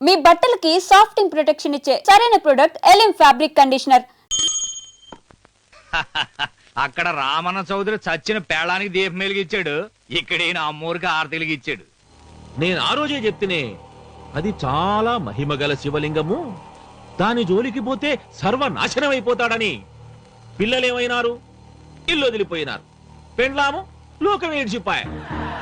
మీ బట్టలకి సాఫ్టింగ్ ప్రొటెక్షన్ ఇచ్చే సరైన ప్రొడక్ట్ ఎలిమ్ ఫ్యాబ్రిక్ కండిషనర్. అక్కడ రామన్న చౌదరి చచ్చిన పేళానికి దీపం వెలిగిచ్చాడు, ఇక్కడ ఈయన అమ్మూరికి ఆరతి వెలిగిచ్చాడు. నేను ఆ రోజే చెప్తేనే అది చాలా మహిమగల శివలింగము, దాని జోలికి పోతే సర్వనాశనం అయిపోతాడని. పిల్లలేమైనారు, ఇల్లు వదిలిపోయినారు, పెండ్లాము లోకం ఏడ్చిపాయ.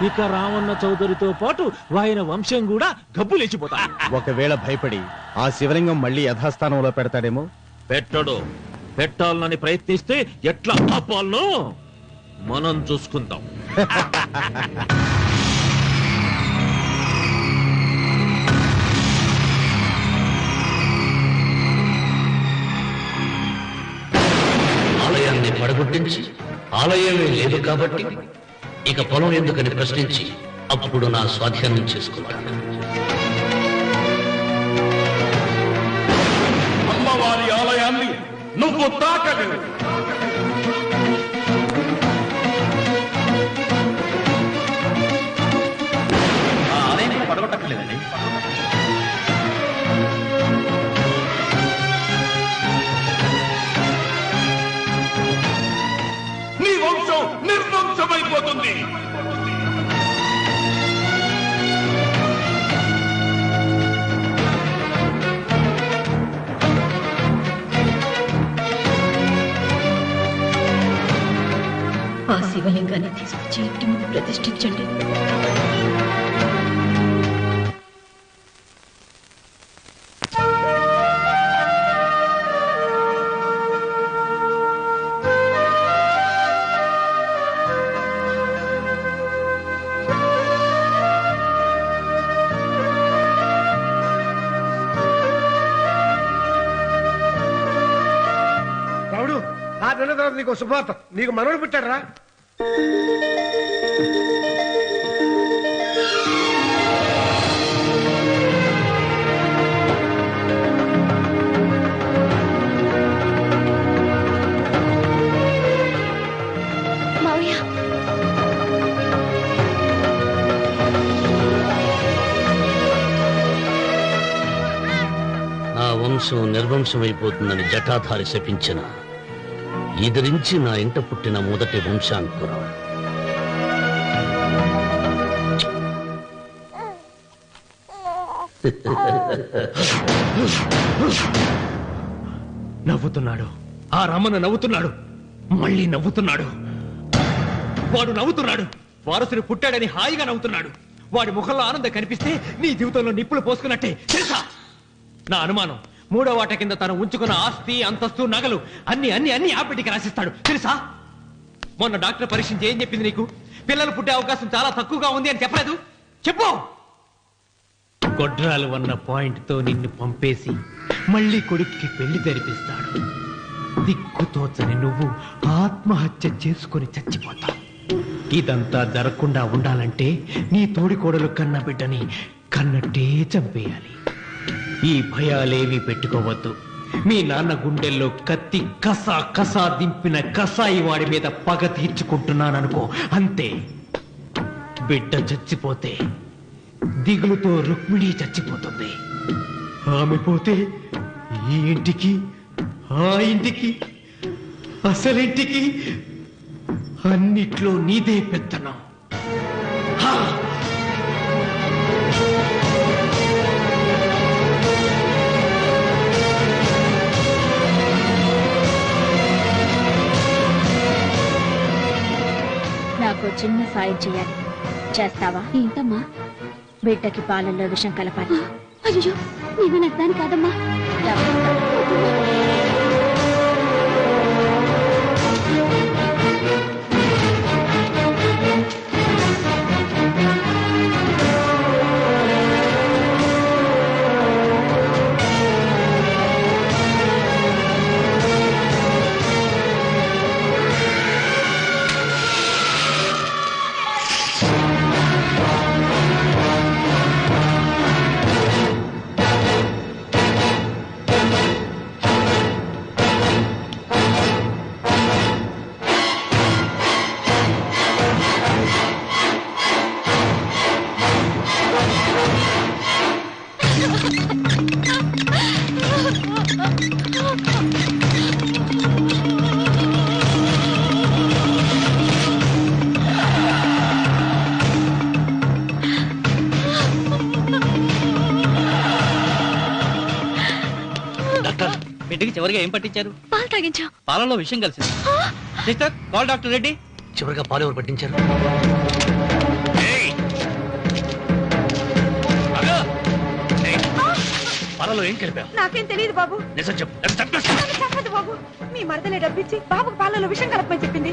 ఇక రామన్న చౌదరితో పాటు ఆయన వంశం కూడా గబ్బు లేచిపోతా. ఒకవేళ భయపడి ఆ శివలింగం మళ్ళీ యథాస్థానంలో పెడతాడేమో. పెట్టడు. పెట్టాలని ప్రయత్నిస్తే ఎట్లా ఆపాలనో మనం చూసుకుందాం. ఆలయాన్ని పడగొట్టించి ఆలయమే లేదు కాబట్టి ఇక పొలం ఎందుకని ప్రశ్నించి అప్పుడు నా స్వాధీనం చేసుకుంటాను. అమ్మవారి ఆలయాన్ని నువ్వు తాకలేవు. ఆ ఆలయాన్ని పడగొట్టలేదండి. నీ వంశం నిర్వంశమైపోతుంది. ఆ శివలింగాన్ని తీసుకొచ్చి ఇంటి ముందు ప్రతిష్ఠించండి. రావుడు, ఆ నెల తర్వాత నీకు శుభార్త. నీకు మనవడు పుట్టాడరా? మావయ్య, నా వంశం నిర్వంశమైపోతుందని జటాధారి శపించిన ఎదిరించి నా ఇంట పుట్టిన మొదటి వంశాంకురం. నవ్వుతున్నాడు. ఆ రమణ నవ్వుతున్నాడు, మళ్ళీ నవ్వుతున్నాడు. వాడు నవ్వుతున్నాడు. వారసుడు పుట్టాడని హాయిగా నవ్వుతున్నాడు. వాడి ముఖంలో ఆనందం కనిపిస్తే నీ జీవితంలో నిప్పులు పోసుకున్నట్టే తెలుసా? నా అనుమానం, మూడో వాట కింద తను ఉంచుకున్న ఆస్తి, అంతస్తు, నగలు అన్ని అన్ని అన్ని ఆ బిడ్డకి రాసిస్తాడు తెలుసా? మొన్న డాక్టర్ పరీక్షించి ఏం చెప్పింది నీకు? పిల్లలు పుట్టే అవకాశం చాలా తక్కువగా ఉంది అని చెప్పలేదు? చెప్పు. గొడ్రాలు అన్న పాయింట్ తో నిన్ను పంపేసి మళ్ళీ కొడుక్కి పెళ్లి జరిపిస్తాడు. దిక్కుతోచని నువ్వు ఆత్మహత్య చేసుకుని చచ్చిపోతావు. ఇదంతా జరగకుండా ఉండాలంటే నీ తోడికోడలు కన్న బిడ్డని కన్నట్టే చంపేయాలి. ఈ భయాలేవి పెట్టుకోవద్దు. మీ నాన్న గుండెల్లో కత్తి కసా కసా దింపిన కసాయి వాడి మీద పగ తీర్చుకుంటున్నాననుకో, అంతే. బిడ్డ చచ్చిపోతే దిగులుతో రుక్మిణి చచ్చిపోతుంది. ఆమె పోతే ఈ ఇంటికి, ఆ ఇంటికి, అసలింటికి అన్నిట్లో నీదే పెత్తనం. నాకు చిన్న సాయం చేయాలి. చేస్తావా? ఏంటమ్మా? బిడ్డకి పాలల్లో విషం కలపాలి. అయ్యో, నేను నగ్గాను కాదమ్మా. డాక్టర్ బిడ్డకి చివరిగా ఏం పట్టించారు? పాలు తాగించా. పాలలో విషయం కలిసింది. Sister call doctor Reddy. చివరిగా పాలు ఎవరు పట్టించారు? పాలలో ఏం కలిపా? నాకేం తెలియదు బాబు. నిజం చెప్పు. చెప్పదు బాబు. మీ మరదలే డబ్బిచ్చి బాబుకు పాలలో విషయం కలపమని చెప్పింది.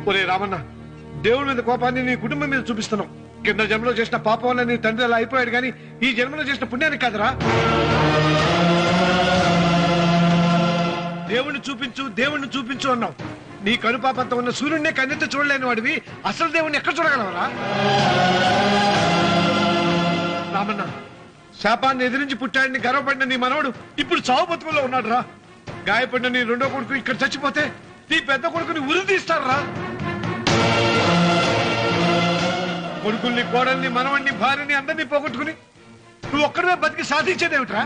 ఒరే రామన్న, దేవుడి మీద కోపాన్ని నీ కుటుంబం మీద చూపిస్తున్నావు. కింద జన్మలో చేసిన పాపం వల్ల నీ తండ్రి అలా అయిపోయాడు, కానీ ఈ జన్మలో చేసిన పుణ్యానికి కాదురా. దేవుణ్ణి చూపించు, దేవుణ్ణి చూపించు అన్నావు. నీ కనుపాపంతో ఉన్న సూర్యుడినే కన్నెత్తి చూడలేని వాడివి అసలు దేవుణ్ణి ఎక్కడ చూడగలవరా? రామన్న, శాపాన్ని ఎదిరించి పుట్టాడిని గర్వపడిన నీ మనవడు ఇప్పుడు చావు బతుకుల్లో ఉన్నాడు రా. గాయపడిన నీ రెండో కొడుకు ఇక్కడ చచ్చిపోతే నీ పెద్ద కొడుకుని ఉరి తీస్తారా? కొడుకుల్ని, కోడల్ని, మనవణ్ణి, భార్యని అందరినీ పోగొట్టుకుని నువ్వు ఒక్కడమే బతికి సాధించేదేమిట్రా?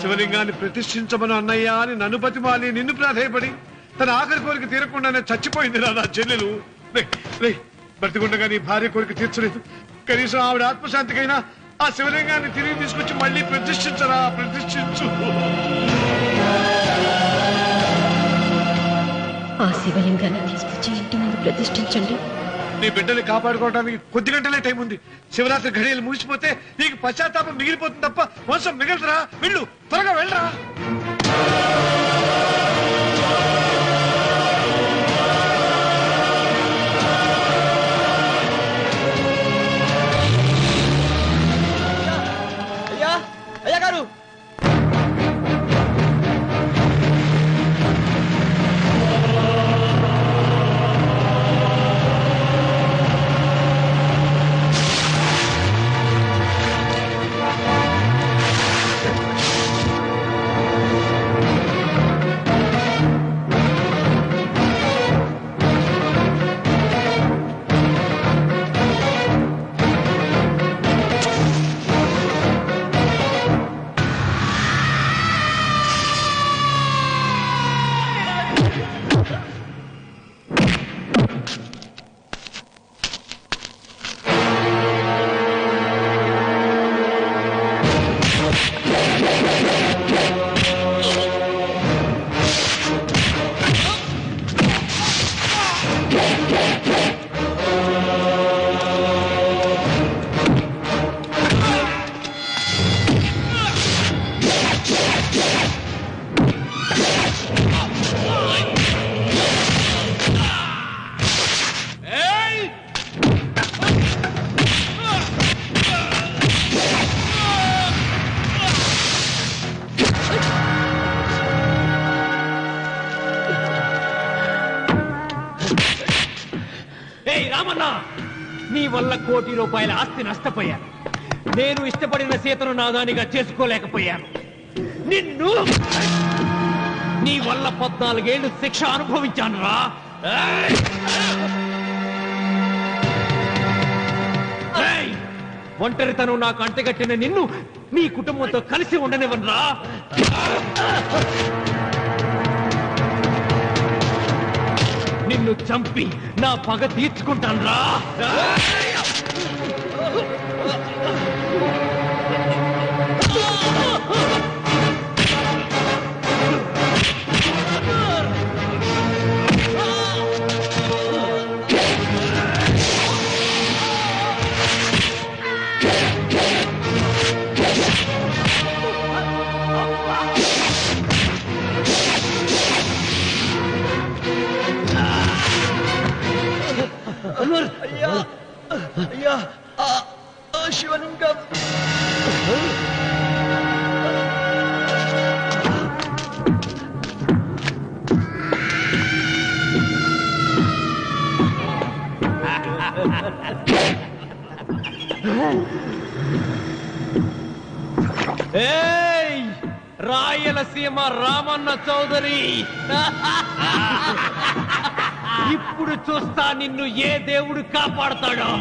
శివలింగాన్ని ప్రతిష్ఠించమను అన్నయ్య అని నన్ను బతిమాలి నిన్ను ప్రాధేయపడి తన ఆఖరి కోరిక తీరకుండానే చచ్చిపోయిందిరా నా చెల్లెలు. బ్రతికుండగా నీ భార్య కోరిక తీర్చలేదు. కనీసం ఆవిడ ఆత్మశాంతికైనా ఆ శివలింగాన్ని తిరిగి తీసుకొచ్చి మళ్ళీ ప్రతిష్ఠించరా, ప్రతిష్ఠించు. ఆ శివలింగాన్ని తీసుకొచ్చి ఇంటి ముందు ప్రతిష్ఠించండి. నీ బిడ్డని కాపాడుకోవడానికి కొద్ది గంటలే టైం ఉంది. శివరాత్రి ఘడియలు ముగిసిపోతే నీకు పశ్చాత్తాపం మిగిలిపోతుంది తప్ప వంశం మిగలదురా. వెళ్ళు, త్వరగా వెళ్ళరా. అయ్యా గారు, రామన్నా, నీ వల్ల ₹1 కోటి ఆస్తి నష్టపోయాను. నేను ఇష్టపడిన సీతను నాదానిగా చేసుకోలేకపోయాను. నిన్ను నీ వల్ల 14 ఏళ్ళు శిక్ష అనుభవించాను రా. ఒంటరితనం నాకు అంటగట్టిన నిన్ను నీ కుటుంబంతో కలిసి ఉండనివ్వనురా. నిన్ను చంపి నా పగ తీర్చుకుంటాను రా. అయ్యా, శివలింగం. ఏయ్, రాయలసీమ రామన్న చౌదరి, ఇప్పుడు చూస్తా నిన్ను ఏ దేవుడు కాపాడతాడో.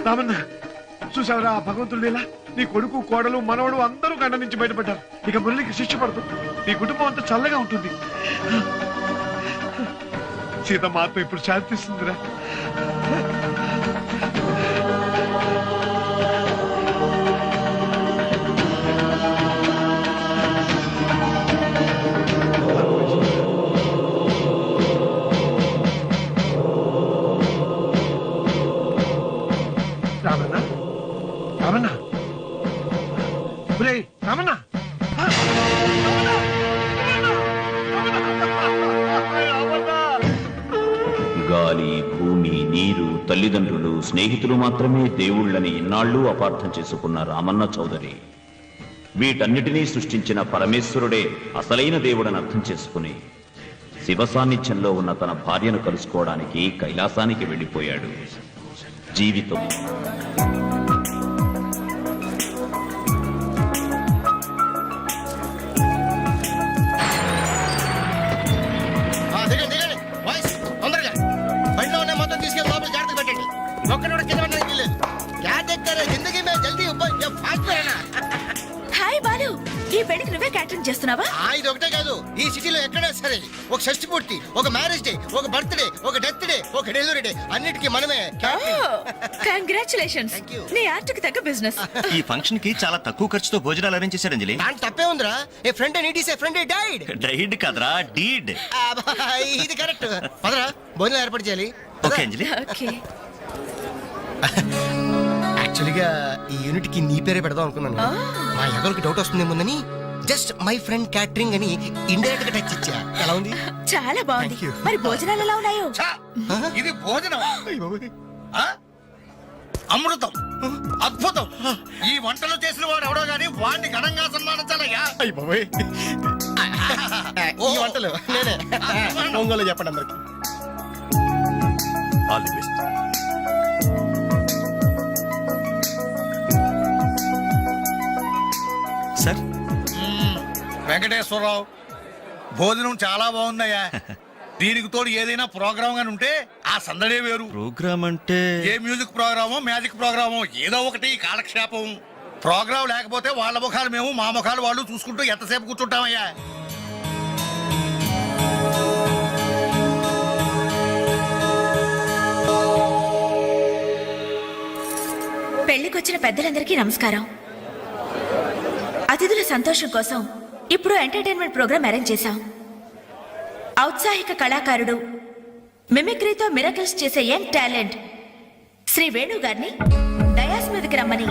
రామన్న చూసావరా భగవంతుడు లీలా, నీ కొడుకు కోడలు మనవడు అందరూ గండ నుంచి బయటపడ్డారు. ఇక మురళికి శిక్ష పడదు, నీ కుటుంబం అంతా చల్లగా ఉంటుంది. సీతమ్మ ఆత్మ ఇప్పుడు శాంతిస్తుందిరా. రామన్న రామన్న రామన్న గాలి, భూమి, నీరు, తల్లిదండ్రులు, స్నేహితులు మాత్రమే దేవుళ్ళని ఇన్నాళ్లు అపార్థం చేసుకున్న రామన్న చౌదరి వీటన్నిటినీ సృష్టించిన పరమేశ్వరుడే అసలైన దేవుడని అర్థం చేసుకుని శివ సాన్నిధ్యంలో ఉన్న తన భార్యను కలుసుకోవడానికి కైలాసానికి వెళ్ళిపోయాడు. జీవితం హాయ్ బాలు, ఈ పెళ్లికి నువ్వే క్యాటరింగ్ చేస్తున్నావా? ఇది ఒకటే కాదు, ఈ సిటీలో ఎక్కడైనా సరే ఒక షష్టి పూర్తి, ఒక మ్యారేజ్ డే, ఒక బర్త్డే, ఒక డెత్ డే, ఒక డెలివరీ డే, అన్నిటికీ మనమే కంగ్రాచులేషన్స్. నీ ఆర్ట్కి తగ్గ బిజినెస్. ఈ ఫంక్షన్ కి చాలా తక్కువ ఖర్చుతో భోజనాలు అరేంజ్ చేశారు అంజలి. దాంట్లో తప్పే ఉందిరా. A friend neat is a friend died. Died కదరా, డీడ్. ఇది కరెక్ట్. పదరా భోజనం ఏర్పాటు చేయాలి. ఓకే అంజలి. ఓకే. యాక్చువల్గా ఈ యూనిట్ కి నీ పేరే పెడదాం అనుకున్నాను. మా ఎవరికి డౌట్ వస్తుందేమోనని జస్ట్ మై ఫ్రెండ్ క్యాటరింగ్ అని ఇండైరెక్ట్ గా టచ్ ఇచ్చా. ఎలా ఉంది? చాలా బాగుంది. Thank you. మరి భోజనాలు ఎలా ఉన్నాయో? ఇది భోజనం, అమృతం, అద్భుతం. ఈ వంటలు చేసిన వాడు ఎవడో గానీ వాడిని ఘనంగా సన్మానించాలయ్యా. ఈ వంటలు నేనే. ఒంగోలు చెప్పండి అందరికి. All the best. Sir, Venkateswararao, భోజనం చాలా బాగుందయ్యా. దీనికి తోడు ఏదైనా ప్రోగ్రామ్ గాని ఉంటే ఆ సందడే వేరు. ప్రోగ్రామ్ అంటే ఏ మ్యూజిక్ ప్రోగ్రామో మ్యాజిక్ ప్రోగ్రామో ఏదో ఒకటి కాలక్షేపం. ప్రోగ్రామ్ లేకపోతే వాళ్ళ ముఖాలు మేము, మా ముఖాలు వాళ్ళు చూసుకుంటూ ఎంతసేపు కూర్చుంటామయ్యా. పెళ్లికొచ్చిన పెద్దలందరికీ నమస్కారం. అతిథుల సంతోషం కోసం ఇప్పుడు ఎంటర్టైన్మెంట్ ప్రోగ్రామ్ అరేంజ్ చేశాం. ఔత్సాహిక కళాకారుడు, మిమిక్రీతో మిరకల్స్ చేసే యంగ్ టాలెంట్ శ్రీ వేణు గారిని డయాస్ మీదకి రమ్మని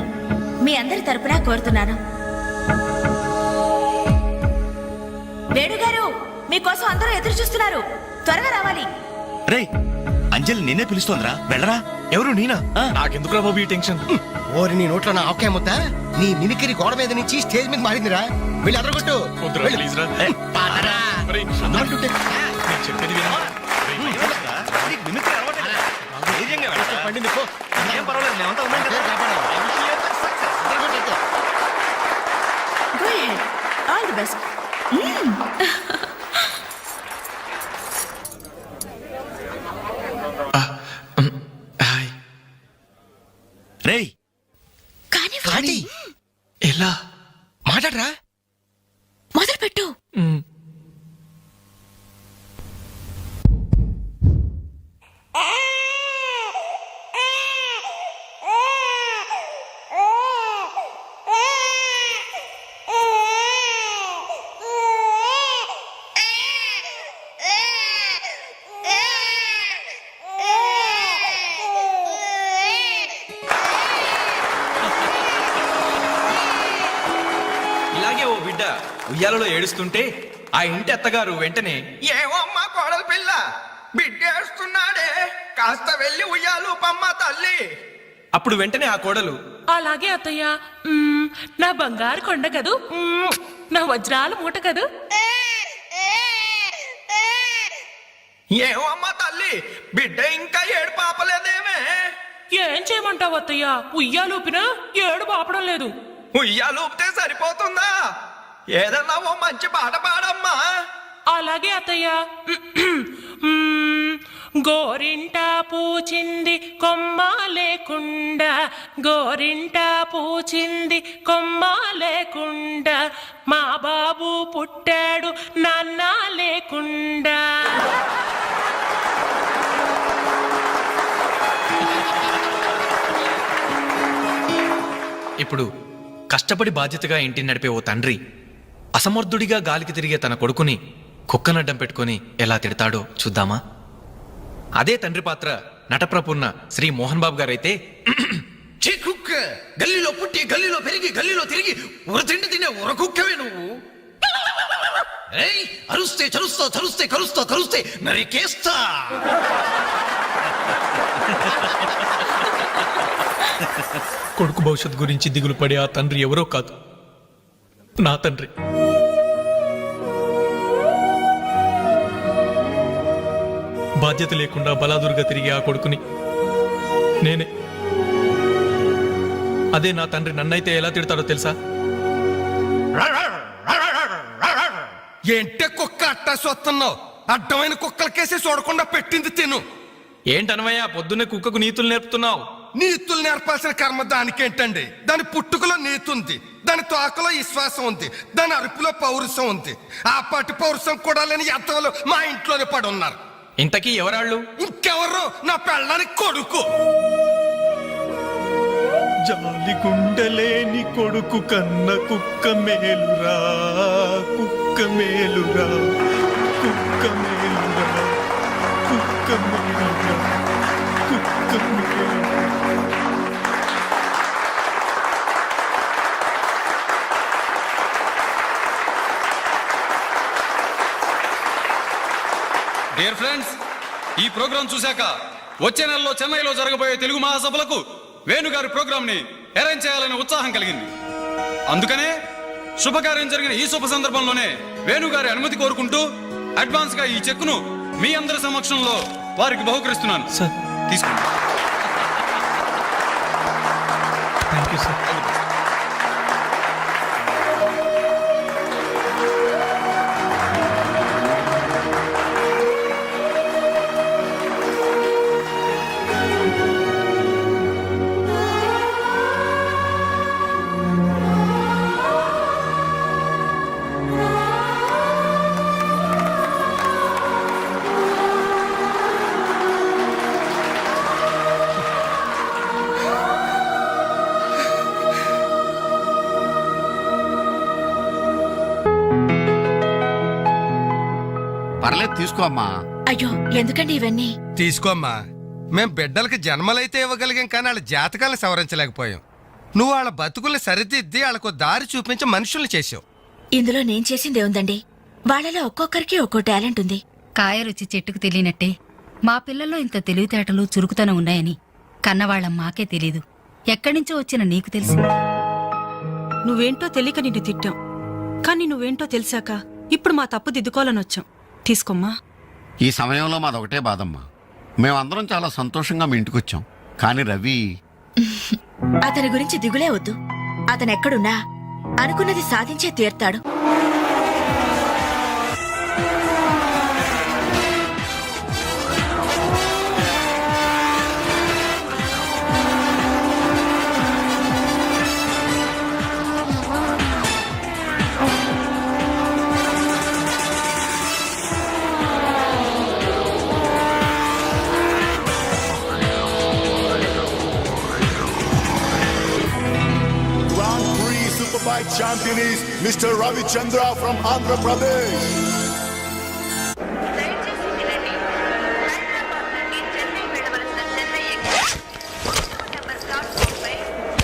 మీ అందరి తరపున కోరుతున్నాను. వేణు గారు, మీకోసం అందరూ ఎదురు చూస్తున్నారు. త్వరగా రావాలి. రేయ్, అంజలి నిన్నే పిలుస్తోందిరా, వెళ్ళరా. ఎవరు నేనా? నాకెందుకు బాబు ఈ టెన్షన్? ఓరి నీ నోట్లో నా ఆవకాయ ముద్ద నీ మిమిక్రీ గోడ మీద నుంచి స్టేజ్ మీద మారిందిరా. వెళ్ళి అదరగొట్టు. Go ahead. All the best. రేయ్, కానీ ఎలా మాట్లాడరా? మొదలు పెట్టు. ఇలాగే ఓ బిడ్డ ఉయ్యాలలో ఏడుస్తుంటే ఆ ఇంటి అత్తగారు వెంటనే ఏమో అమ్మా కోడలు పిల్ల బిడ్డేస్తున్నాడే కాస్త వెళ్ళి ఉయ్యాలు పమ్మ తల్లి. అప్పుడు వెంటనే ఆ కోడలు అలాగే అత్తయ్య. నా బంగారు కొండ కదూ, నా వజ్రాల మూట కదూ. ఏమో అమ్మా తల్లి బిడ్డ ఇంకా ఏడు పాపలేదేమే. ఏం చేయమంటావు అత్తయ్య, ఉయ్యాలూపినా ఏడు పాపడం లేదు. ఉయ్యాలు ఊపితే సరిపోతుందా? ఏదన్నా ఓ మంచి పాట పాడమ్మా. అలాగే అత్తయ్య. గోరింట పూచింది కొమ్మ లేకుండా, గోరింట పూచింది కొమ్మ లేకుండా, మా బాబు పుట్టాడు నాన్న లేకుండా. ఇప్పుడు కష్టపడి బాధ్యతగా ఇంటిని నడిపే ఓ తండ్రి అసమర్థుడిగా గాలికి తిరిగే తన కొడుకుని కుక్కనడ్డం పెట్టుకుని ఎలా తిడతాడో చూద్దామా? అదే తండ్రి పాత్ర నటప్రపూర్ణ శ్రీ మోహన్ బాబు గారైతే, కుక్క గల్లీలో పుట్టి గల్లీలో పెరిగి గల్లీలో తిరిగి ఉరతిండి తినే ఉరకుక్కవే నువ్వు. అరుస్తే చరుస్తా చరుస్తే కరుస్తా కరుస్తే నరికేస్తా. కొడుకు భవిష్యత్ గురించి దిగులు పడే ఆ తండ్రి ఎవరో కాదు, నా తండ్రి. బాధ్యత లేకుండా బలాదురుగా తిరిగే ఆ కొడుకుని నేనే. అదే నా తండ్రి నన్నైతే ఎలా తిడతాడో తెలుసా? ఏంటే కుక్క అట్టా సొస్తున్నావు? అడ్డమైన కుక్కలకేసి చూడకుండా పెట్టింది తిను. ఏంటనవయ్యా పొద్దున్నే కుక్కకు నీతులు నేర్పుతున్నావు? నీతులు నేర్పాల్సిన కర్మ దానికేంటండి? దాని పుట్టుకలో నీతి ఉంది, దాని తోకలో విశ్వాసం ఉంది, దాని అరుపులో పౌరుషం ఉంది. ఆ పాటి పౌరుషం కూడా లేని ఎంతలో మా ఇంట్లోనే పడి ఉన్నారు. ఇంతకీ ఎవరాళ్ళు? ఇంకెవరు? నా పెళ్ళానికి కొడుకు. జాలి గుండెలేని కొడుకు కన్న కుక్క మేలురా, కుక్క మేలురా, కుక్క మేలురా, కుక్క మేలురా, కుక్క మేలురా. డియర్ ఫ్రెండ్స్, ఈ ప్రోగ్రాం చూశాక వచ్చే నెలలో చెన్నైలో జరగబోయే తెలుగు మహాసభలకు వేణుగారి ప్రోగ్రాం ని అరేంజ్ చేయాలనే ఉత్సాహం కలిగింది. అందుకనే శుభకార్యం జరిగిన ఈ శుభ సందర్భంలోనే వేణుగారి అనుమతి కోరుకుంటూ అడ్వాన్స్ గా ఈ చెక్కును మీ అందరి సమక్షంలో వారికి బహుకరిస్తున్నాను. తీసుకోండి. Thank you sir. పర్లేదు తీసుకో అమ్మా. అయ్యో ఎందుకండి ఇవన్నీ? తీసుకోమ్మా. మేం బిడ్డలకి జన్మలైతే ఇవ్వగలిగాం కానీ వాళ్ళ జాతకాలను సవరించలేకపోయాం. నువ్వు వాళ్ళ బతుకుల్ని సరిదిద్ది వాళ్ళకు దారి చూపించి మనుషుల్ని చేసావు. ఇందులో నేను చేసింది ఏముందండి? వాళ్ళలో ఒక్కొక్కరికి ఒక్కో టాలెంట్ ఉంది. కాయ రుచి చెట్టుకు తెలియనట్టే మా పిల్లల్లో ఇంత తెలివితేటలు చురుకుతనం ఉన్నాయని కన్నవాళ్ళం మాకే తెలీదు. ఎక్కడ్నుంచో వచ్చిన నీకు తెలిసి. నువ్వేంటో తెలియక నిన్ను తిట్టాం, కానీ నువ్వేంటో తెలిసాక ఇప్పుడు మా తప్పు దిద్దుకోవాలని వచ్చాం. తీసుకోమ్మా. ఈ సమయంలో మాదొకటే బాధమ్మా. మేమందరం చాలా సంతోషంగా మీ ఇంటికి వచ్చాం, కానీ రవి అతని గురించి దిగులే వద్దు. అతను ఎక్కడున్నా అనుకున్నది సాధించే తీర్తాడు. Champion is Mr. Ravi Chandra from Andhra Pradesh.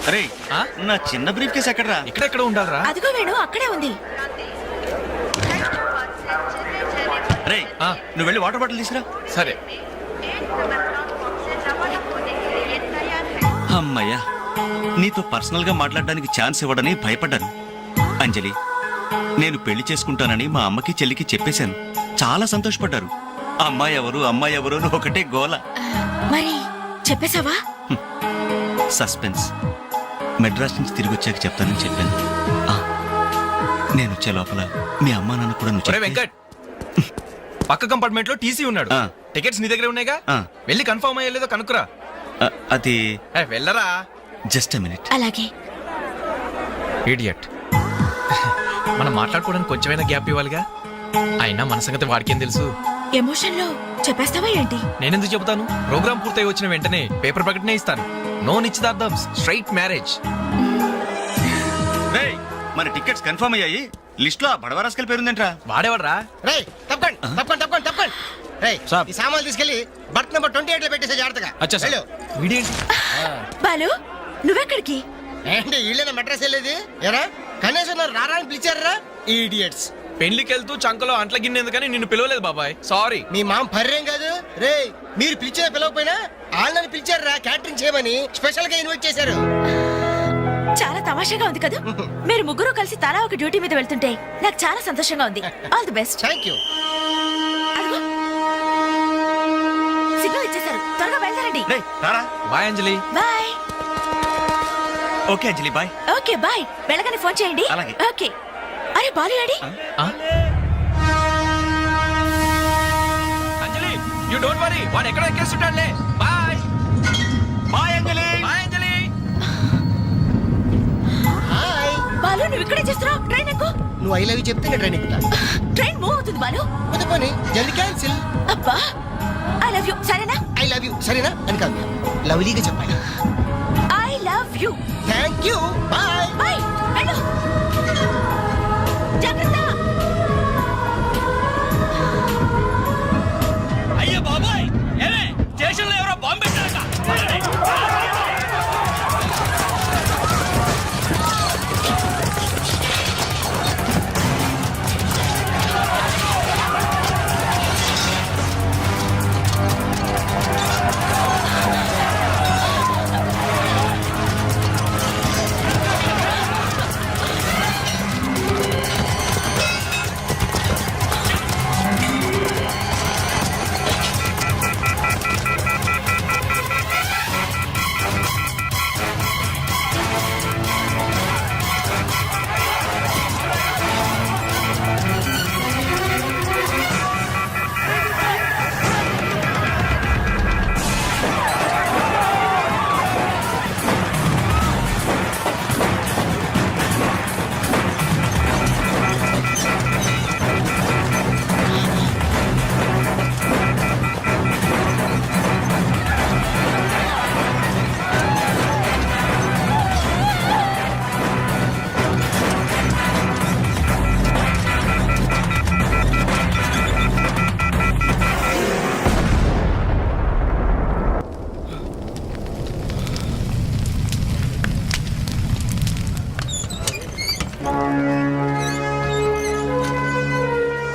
అరే నా చిన్న బ్రీఫ్ కేసు ఎక్కడరా? ఇక్కడెక్కడ ఉండాలరా? అదిగో వేణు అక్కడే ఉంది. రే నువ్వు వెళ్ళి వాటర్ బాటిల్ తీసురా. సరే. అమ్మయ్యా, నీతో పర్సనల్ గా మాట్లాడడానికి ఛాన్స్ ఇవ్వడని భయపడ్డాను. అంజలి, నేను పెళ్లి చేసుకుంటానని మా అమ్మకి చెల్లికి చెప్పేశాను. చాలా సంతోషపడ్డారు. అమ్మాయి ఎవరు అమ్మాయి ఎవరు అని ఒకటే గోల. మరి చెప్పేశావా? సస్పెన్స్. మెడ్రాస్ నుంచి తిరిగి వచ్చాక చెప్తానని చెప్పాను. నేను వచ్చే లోపల మీ అమ్మా నాన్న కూడా నువ్వు చెప్తే- వెంకట్, పక్క కంపార్ట్మెంట్ లో టీసీ ఉన్నాడు. టికెట్స్ నీ దగ్గర ఉన్నాయిగా, వెళ్ళి కన్ఫర్మ్ అయ్యలేదో కనుక్కురా. అది వెళ్ళరా. Just a minute. అలాగే. ఇడియట్. మనం మాట్లాడుకోవడానికి కొంచెమైనా గ్యాప్ ఇవ్వాలిగా. అయినా మన సంగతి వాడికేం తెలుసు. ఎమోషన్ లో చెప్పేస్తావా ఏంటి? నేనెందుకు చెబుతాను? ప్రోగ్రామ్ పూర్తయి వచ్చిన వెంటనే పేపర్ ప్రకటనే ఇస్తాను. నో నిశ్చితార్థం, స్ట్రైట్ మ్యారేజ్. మన టికెట్స్ కన్ఫర్మ్ అయ్యాయి. లిస్ట్ లో బడవరాస్కల్ పేరుందేంట్రా? వాడేవాడ్రా? రేయ్ తప్పకండి తప్పకండి తప్పకండి తప్పకండి. రేయ్ ఈ సామాన్లు తీసుకెళ్లి బర్త్ నెంబర్ 28 లో పెట్టేసే జాగ్రత్తగా. వెళ్ళు. వీడేంటి? బాలు నువ్వెక్కడికి? ఏంటి వీళ్ళైనా మెడ్రాస్ వెళ్ళేది? ఎరా కనీసం నన్ను రారా అని పిలిచారా? ఈడియట్స్. పెళ్లికి వెళ్తూ చంకలో అంట్ల గిన్నెందుకని నిన్ను పిలవలేదు బాబాయ్. సారీ. మీ మామ పర్రేం కాదు. రే మీరు పిలిచిన పిలవకపోయినా వాళ్ళని పిలిచారా క్యాటరింగ్ చేయమని స్పెషల్ గా ఇన్వైట్ చేశారు. చాలా తమాషాగా ఉంది కదా. మీరు ముగ్గురు కలిసి తలా ఒక డ్యూటీ మీద వెళ్తుంటే నాకు చాలా సంతోషంగా ఉంది. All the best. Thank you. Signal ఇచ్చేశారు, త్వరగా బయలుదేరండి. Bye Anjali. Bye. Okay Anjali, bye. Okay bye. వెళ్ళగానే ఫోన్ చేయండి. అలాగే. ఓకే. అరే బాలు ఏడి? అంజలి, యు డోంట్ వరీ, వాడు ఎక్కడ ఎక్కేస్తుంటాడులే. Bye bye Anjali. Bye Anjali. Hi Balu నువ్వు ఇక్కడే చేస్తున్నావు? ట్రైన్ ఎక్కు. నువ్వు ఐ లవ్ యూ చెప్తే నేను ట్రైన్ ఎక్కుతా. ట్రైన్ మూవ్ అవుతుంది బాలు. వద్దు పోనీ, జల్దీ క్యాన్సిల్. అబ్బా ఐ లవ్ యూ. సరేనా? ఐ లవ్ యూ సరేనా అని కాదు, లవ్లీగా చెప్పాలి. I love you. Thank you. Bye bye. వెళ్ళు. జాగ్రత్త. అయ్యో బాబాయ్, ఏమే స్టేషన్ లో ఎవరో బాంబు పెట్టారట.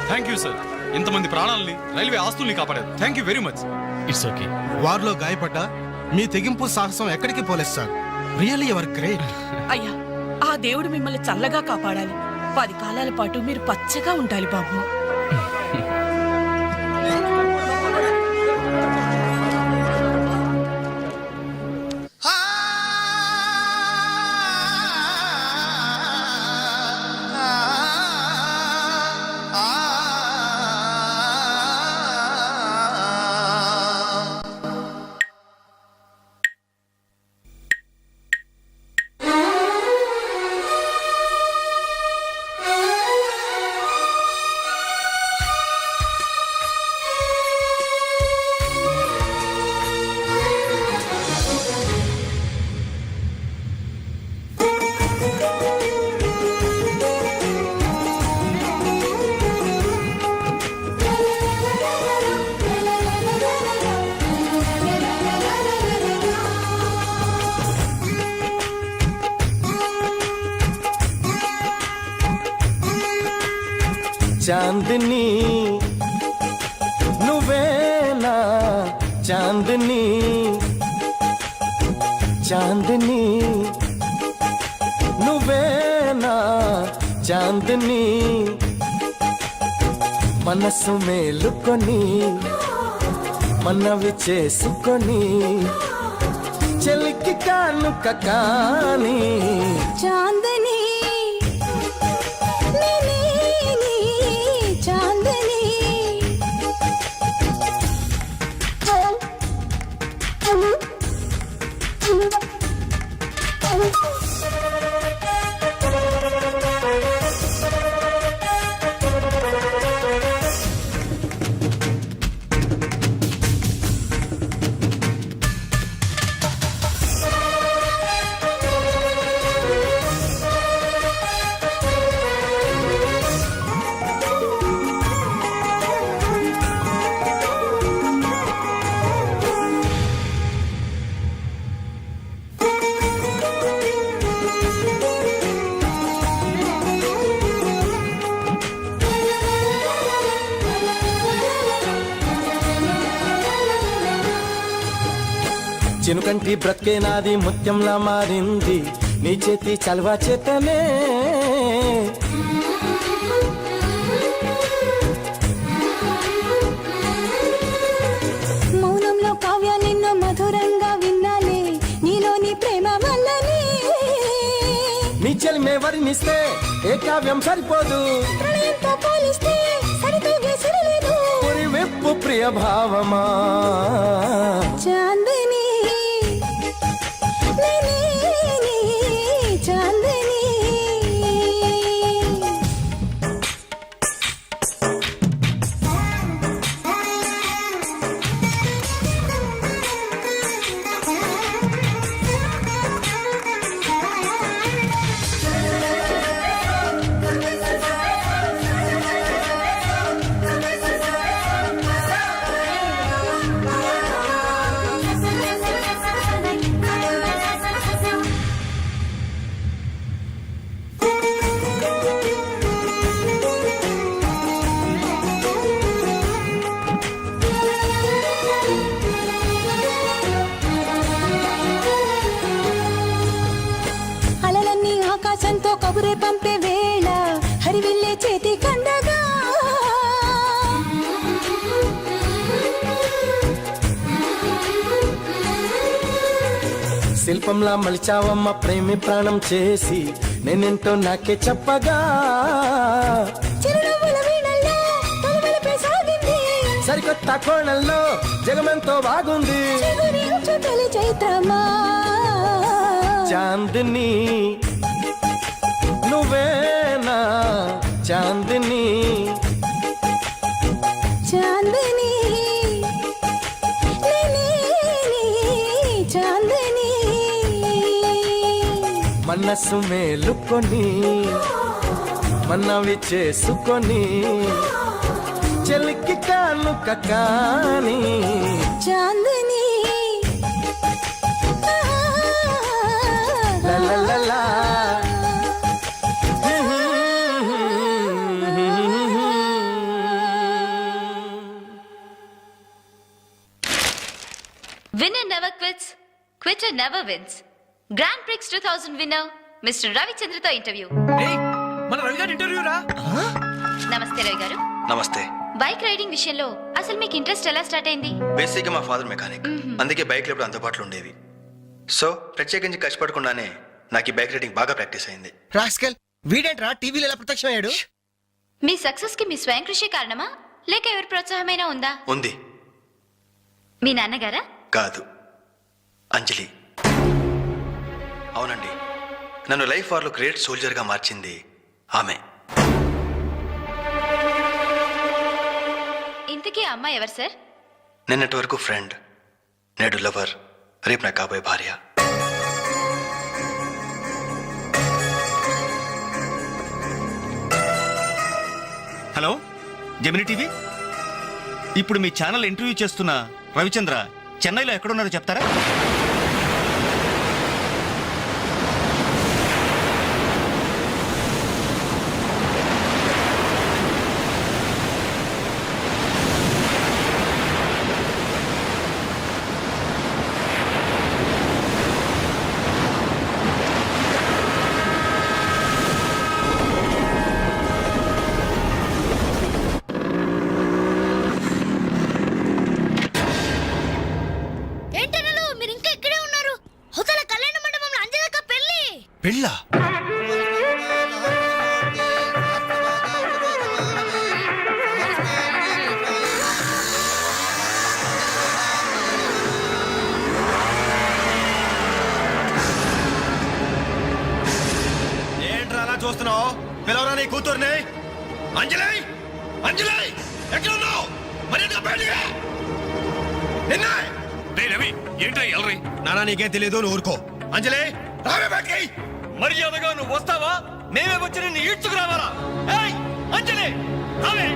Thank you sir. ఇంతమంది ప్రాణాలని, రైల్వే ఆస్తుల్ని కాపాడారు. Thank you very much. It's okay. వారిలో గాయపడ్డ మీ తెగింపు సాహసం ఎక్కడికి పోలేదు సార్. Really your great. అయ్యా ఆ దేవుడు మిమ్మల్ని చల్లగా కాపాడాలి. 10 కాలాల పాటు మీరు పచ్చగా ఉండాలి బాబు. చాందిని నువ్వేనా చాందిని చాందిని నువ్వేనా చాందిని మనసు మేలుకొని మనవి చేసుకొని చెలికి కానుక కాని చాందని చాందని చినుకంటి బ్రతికే నాది ముత్యంలా మారింది నీ చేతి చలవా చేతనే మౌనంలో కావ్య నిన్ను మధురంగా విన్నాలే నీలోని ప్రేమ వల్లనే నీ చెలిమే వర్ణిస్తే ఏ కావ్యం సరిపోదు ప్రణయంతో పోలిస్తే సరితూగే సరిలేదు పురి వెప్పు ప్రియ భావమా చాందని చాందని అలలన్నీ ఆకాశంతో కబురే పంపే వేళ హరివిల్లే చేతి కండగా శిల్పంలా మలిచావమ్మ ప్రేమి ప్రాణం చేసి నేనెంటో నాకే చెప్పగా చిరునవ్వుల వీణల్లో తొలవలపై సాగింది సరికొత్త కోణంలో జగమెంతో బాగుంది చిగురించు తొలి చైత్రమా చాందిని నువ్వేనా చాందిని చాందని చాందని మనసు మేలుకొని మనవి చేసుకొని చెలికి కానుక కాని Chandni లలలలా. Winner never quits, quitter never wins. Grand Prix 2000 winner, Mr. Ravichandra తో ఇంటర్వ్యూ. మన రవి గారి ఇంటర్వ్యూ రా. నమస్తే రవి గారు. నమస్తే. బైక్ రైడింగ్ విషయంలో అసలు మీకు ఇంట్రెస్ట్ ఎలా స్టార్ట్ అయింది? బేసిక్ గా మా ఫాదర్ మెకానిక్, అందుకే బైక్లు ఎప్పుడు అందుబాటులో ఉండేవి. సో ప్రత్యేకించి కష్టపడకుండానే నాకు ఈ బైక్ రైడింగ్ బాగా ప్రాక్టీస్ అయింది. రాస్కల్ వీడేంట్రా టీవీలో ఎలా ప్రత్యక్షమయ్యాడు? మీ సక్సెస్ కి మీ స్వయం కృషి కారణమా లేక ఎవరి ప్రోత్సాహమైనా ఉందా? ఉంది. మీ నాన్నగారా? కాదు, అంజలి. అవునండి, నన్ను లైఫ్ వార్లో గ్రేట్ సోల్జర్ గా మార్చింది ఆమె. ఇంతకీ ఆ అమ్మాయి ఎవరు సార్? నిన్నటి వరకు ఫ్రెండ్, నేడు లవర్, రేపు నా కాబోయే భార్య. హలో జెమిని టీవీ, ఇప్పుడు మీ ఛానల్ ఇంటర్వ్యూ చేస్తున్న రవిచంద్ర చెన్నైలో ఎక్కడున్నారో చెప్తారా? అంజలి కూతుర్ని. అంజలి, అంజలి ఎక్కడ ఉన్నావు? మర్యాదగా బయటికి రా. నిన్నే. రవి ఏంటో ఎల్రీ నానా నీకేం తెలియదు, నువ్వు ఊరుకో. అంజలి రావే బయటికి. మర్యాదగా నువ్వు వస్తావా మేమే వచ్చి నిన్ను ఈడ్చుకురావాలా? ఏయ్ అంజలి రావే.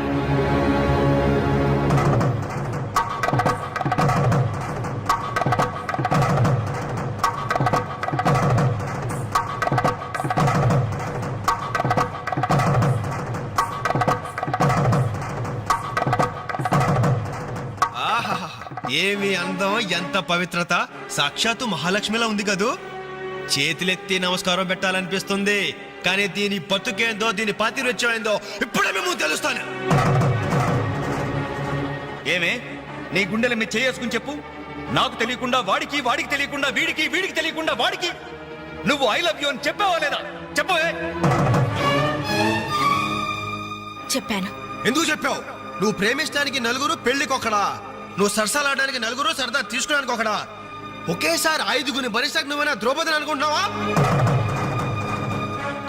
ఏమి అందం, ఎంత పవిత్రత! సాక్షాత్తు మహాలక్ష్మిలా ఉంది కదూ. చేతులెత్తి నమస్కారం పెట్టాలనిపిస్తుంది, కానీ దీని బతుకేందో, దీని పాతిరొచ్చేందో ఇప్పుడే మేము తెలుస్తాను. ఏమే నీ గుండెల మీద చేసుకుని చెప్పు. నాకు తెలియకుండా వాడికి, వాడికి తెలియకుండా వీడికి, వీడికి తెలియకుండా వాడికి నువ్వు ఐ లవ్ యూ అని చెప్పావా లేదా? చెప్పవే. చెప్పాను. ఎందుకు చెప్పావు? నువ్వు ప్రేమించడానికి నలుగురు, పెళ్లికొకడా. నువ్వు సరసాలాడడానికి నలుగురు, సరదా తీసుకోవడానికి ఒకడా. ఒకేసారి 5గురిని భరించక నువ్వేనా ద్రౌపదిని అనుకుంటున్నావా?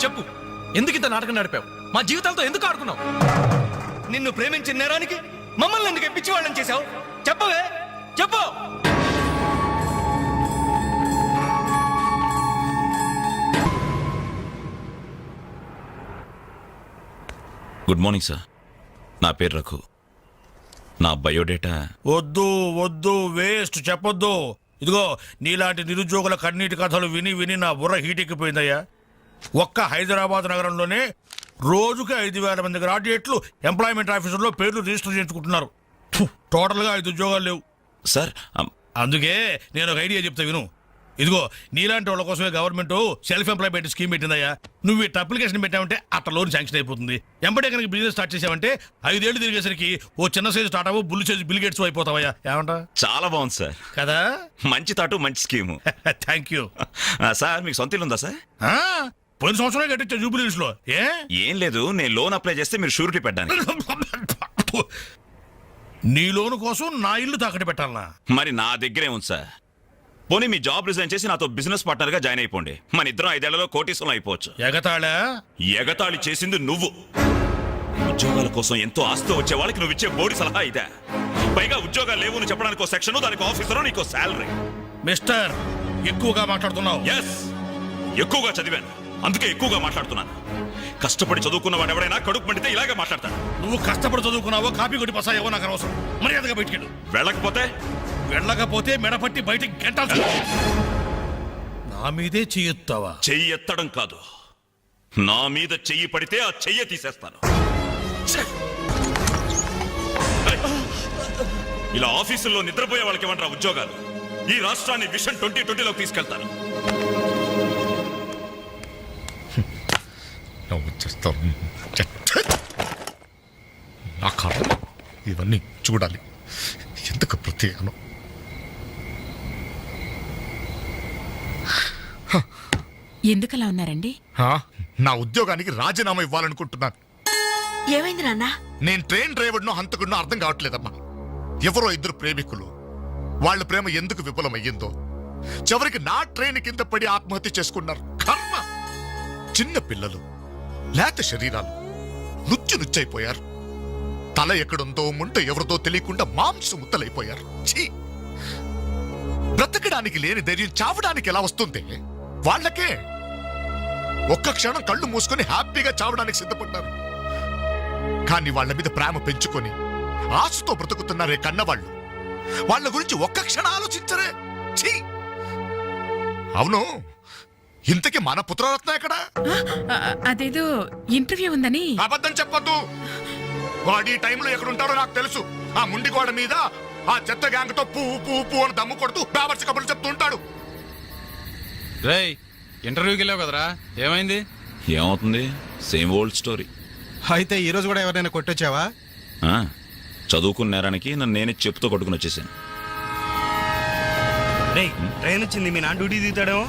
చెప్పు, ఎందుకు ఇంత నాటకం నడిపావు? మా జీవితాలతో ఎందుకు ఆడుకున్నావు? నిన్ను ప్రేమించిన నేరానికి మమ్మల్ని ఎందుకు పిచ్చి వాళ్ళని చేశావు? చెప్పవే, చెప్పు. Good morning sir. నా పేరు రఘు. నా బయోడేటా వద్దు వద్దు, వేస్ట్ చెప్పొద్దు. ఇదిగో నీలాంటి నిరుద్యోగుల కన్నీటి కథలు విని విని నా బుర్ర హీటెక్కిపోయిందయ్యా. ఒక్క హైదరాబాద్ నగరంలోనే రోజుకి 5,000 మంది గ్రాడ్యుయేట్లు ఎంప్లాయ్మెంట్ ఆఫీసుల్లో పేర్లు రిజిస్టర్ చేసుకుంటున్నారు. టోటల్గా 5 ఉద్యోగాలు లేవు సార్. అందుకే నేను ఒక ఐడియా చెప్తా విను. ఇదిగో నీలాంటి వాళ్ళ కోసమే గవర్నమెంట్ సెల్ఫ్ ఎంప్లాయ్మెంట్ స్కీమ్ పెట్టిందయ్యా. నువ్వు ఇట్లా అప్లికేషన్ పెట్టావంటే అట్లా లోన్ శాంక్షన్ అయిపోతుంది. ఎంబడే కనుక బిజినెస్ స్టార్ట్ చేసావంటే 5 ఏళ్ళు తిరిగేసరికి ఓ చిన్న సైజు స్టార్ట్ అవ్వు, బుల్లి సైజు బిల్ గేట్స్ అయిపోతావయ్యా. ఏమంటా? చాలా బాగుంది సార్. కదా, మంచి తాటు, మంచి స్కీము. Thank you sir. మీకు సొంత ఇల్లు ఉందా సార్? పోయిన సంవత్సరం కట్టించా జూబిలీస్ లో. ఏం లేదు, నేను లోన్ అప్లై చేస్తే మీరు షూరిటీ పెట్టాను. నీ లోను కోసం నా ఇల్లు తాకట్టు పెట్టాలనా? మరి నా దగ్గరే ఉంది సార్. పోనీ మీ జాబ్ రిజైన్ చేసి నాతో బిజినెస్ పార్ట్నర్ గా జాయిన్ అయిపోండి. మన ఇద్దరం 5 ఏళ్లలో కోటీశ్వరం అయిపోవచ్చు. ఎగతాళా? ఎగతాళి చేసింది నువ్వు. ఉద్యోగాల కోసం ఎంతో ఆస్తి వచ్చే వాళ్ళకి నువ్వు ఇచ్చే బోడి సలహా ఇదే. పైగా ఉద్యోగాలు లేవు అని చెప్పడానికి ఒక సెక్షన్, దానికి ఆఫీసర్, నీకు శాలరీ. మిస్టర్, ఎక్కువగా మాట్లాడుతున్నావు. ఎస్, ఎక్కువగా చదివాను, అందుకే ఎక్కువగా మాట్లాడుతున్నాను. కష్టపడి చదువుకున్న వాడు ఎవరైనా కడుపు మండితే ఇలాగే మాట్లాడతాడు. నువ్వు కష్టపడి చదువుకున్నావో, కాపీ కొట్టి పసాయో నాకు అనవసరం. మర్యాదగా బయటికి వెళ్ళకపోతే మెడపట్టి బయటికి గెంటాల్సి. నా మీదే చెయ్యెత్తావా? చెయ్యి ఎత్తడం కాదు, నా మీద చెయ్యి పడితే ఆ చెయ్యి తీసేస్తాను. ఇలా ఆఫీసుల్లో నిద్రపోయే వాళ్ళకి ఏమంటారా ఉద్యోగాలు? ఈ రాష్ట్రాన్ని విషన్ 2020లోకి తీసుకెళ్తాను. నా కాదు, ఇవన్నీ చూడాలి. ఎందుకు ప్రత్యేకను? ఎందుకలా ఉన్నారండి? నా ఉద్యోగానికి రాజీనామా ఇవ్వాలనుకుంటున్నాను. ఏమైంది నాన్న? నేను ట్రైన్ డ్రైవర్నో హంతకుడినో అర్థం కావట్లేదమ్మా. ఎవరో 2 ప్రేమికులు, వాళ్ళ ప్రేమ ఎందుకు విఫలమయ్యిందో చివరికి నా ట్రైన్ కింద పడి ఆత్మహత్య చేసుకున్నారు. కర్మ! చిన్న పిల్లలు, లేత శరీరాలు నుచ్చైపోయారు. తల ఎక్కడుందో ముంట ఎవరితో తెలియకుండా మాంసం ముత్తలైపోయారు. ఛీ! బ్రతకడానికి లేని ధైర్యం చావడానికి ఎలా వస్తుంది? వాళ్ళకే ఒక్క క్షణం కళ్ళు మూసుకొని హ్యాపీగా చావడానికి సిద్ధపడ్డారు. కానీ వాళ్ళ మీద ప్రేమ పెంచుకొని ఆశతో బ్రతుకుతున్నారే కన్నవాళ్ళు, వాళ్ళ గురించి ఒక్క క్షణం ఆలోచించరే. ఛీ! అవును, ఇంతకీ మన పుత్రరత్న ఎక్కడ? అదేదో ఇంటర్వ్యూ ఉందని. అబద్ధం చెప్పొద్దు. వాడు ఈ టైంలో ఎక్కడుంటాడో నాకు తెలుసు. ఆ ముండి గోడ మీద ఆ చెత్త గ్యాంగ్ తో పువ్వు అని దమ్ము కొడుతూ బావర్చి కబుర్లు చెప్తూ ఉంటాడు. రేయ్, ఇంటర్వ్యూకి వెళ్ళావు కదరా, ఏమైంది? ఏమవుతుంది? Same old story. అయితే ఈ రోజు కూడా ఎవరైనా కొట్టొచ్చావా? చదువుకున్న నేరానికి నన్ను నేనే చెప్పుతో కొట్టుకుని వచ్చేసాను. ట్రైన్ వచ్చింది, మీ నాన్న డ్యూటీ దిగుతాడేమో.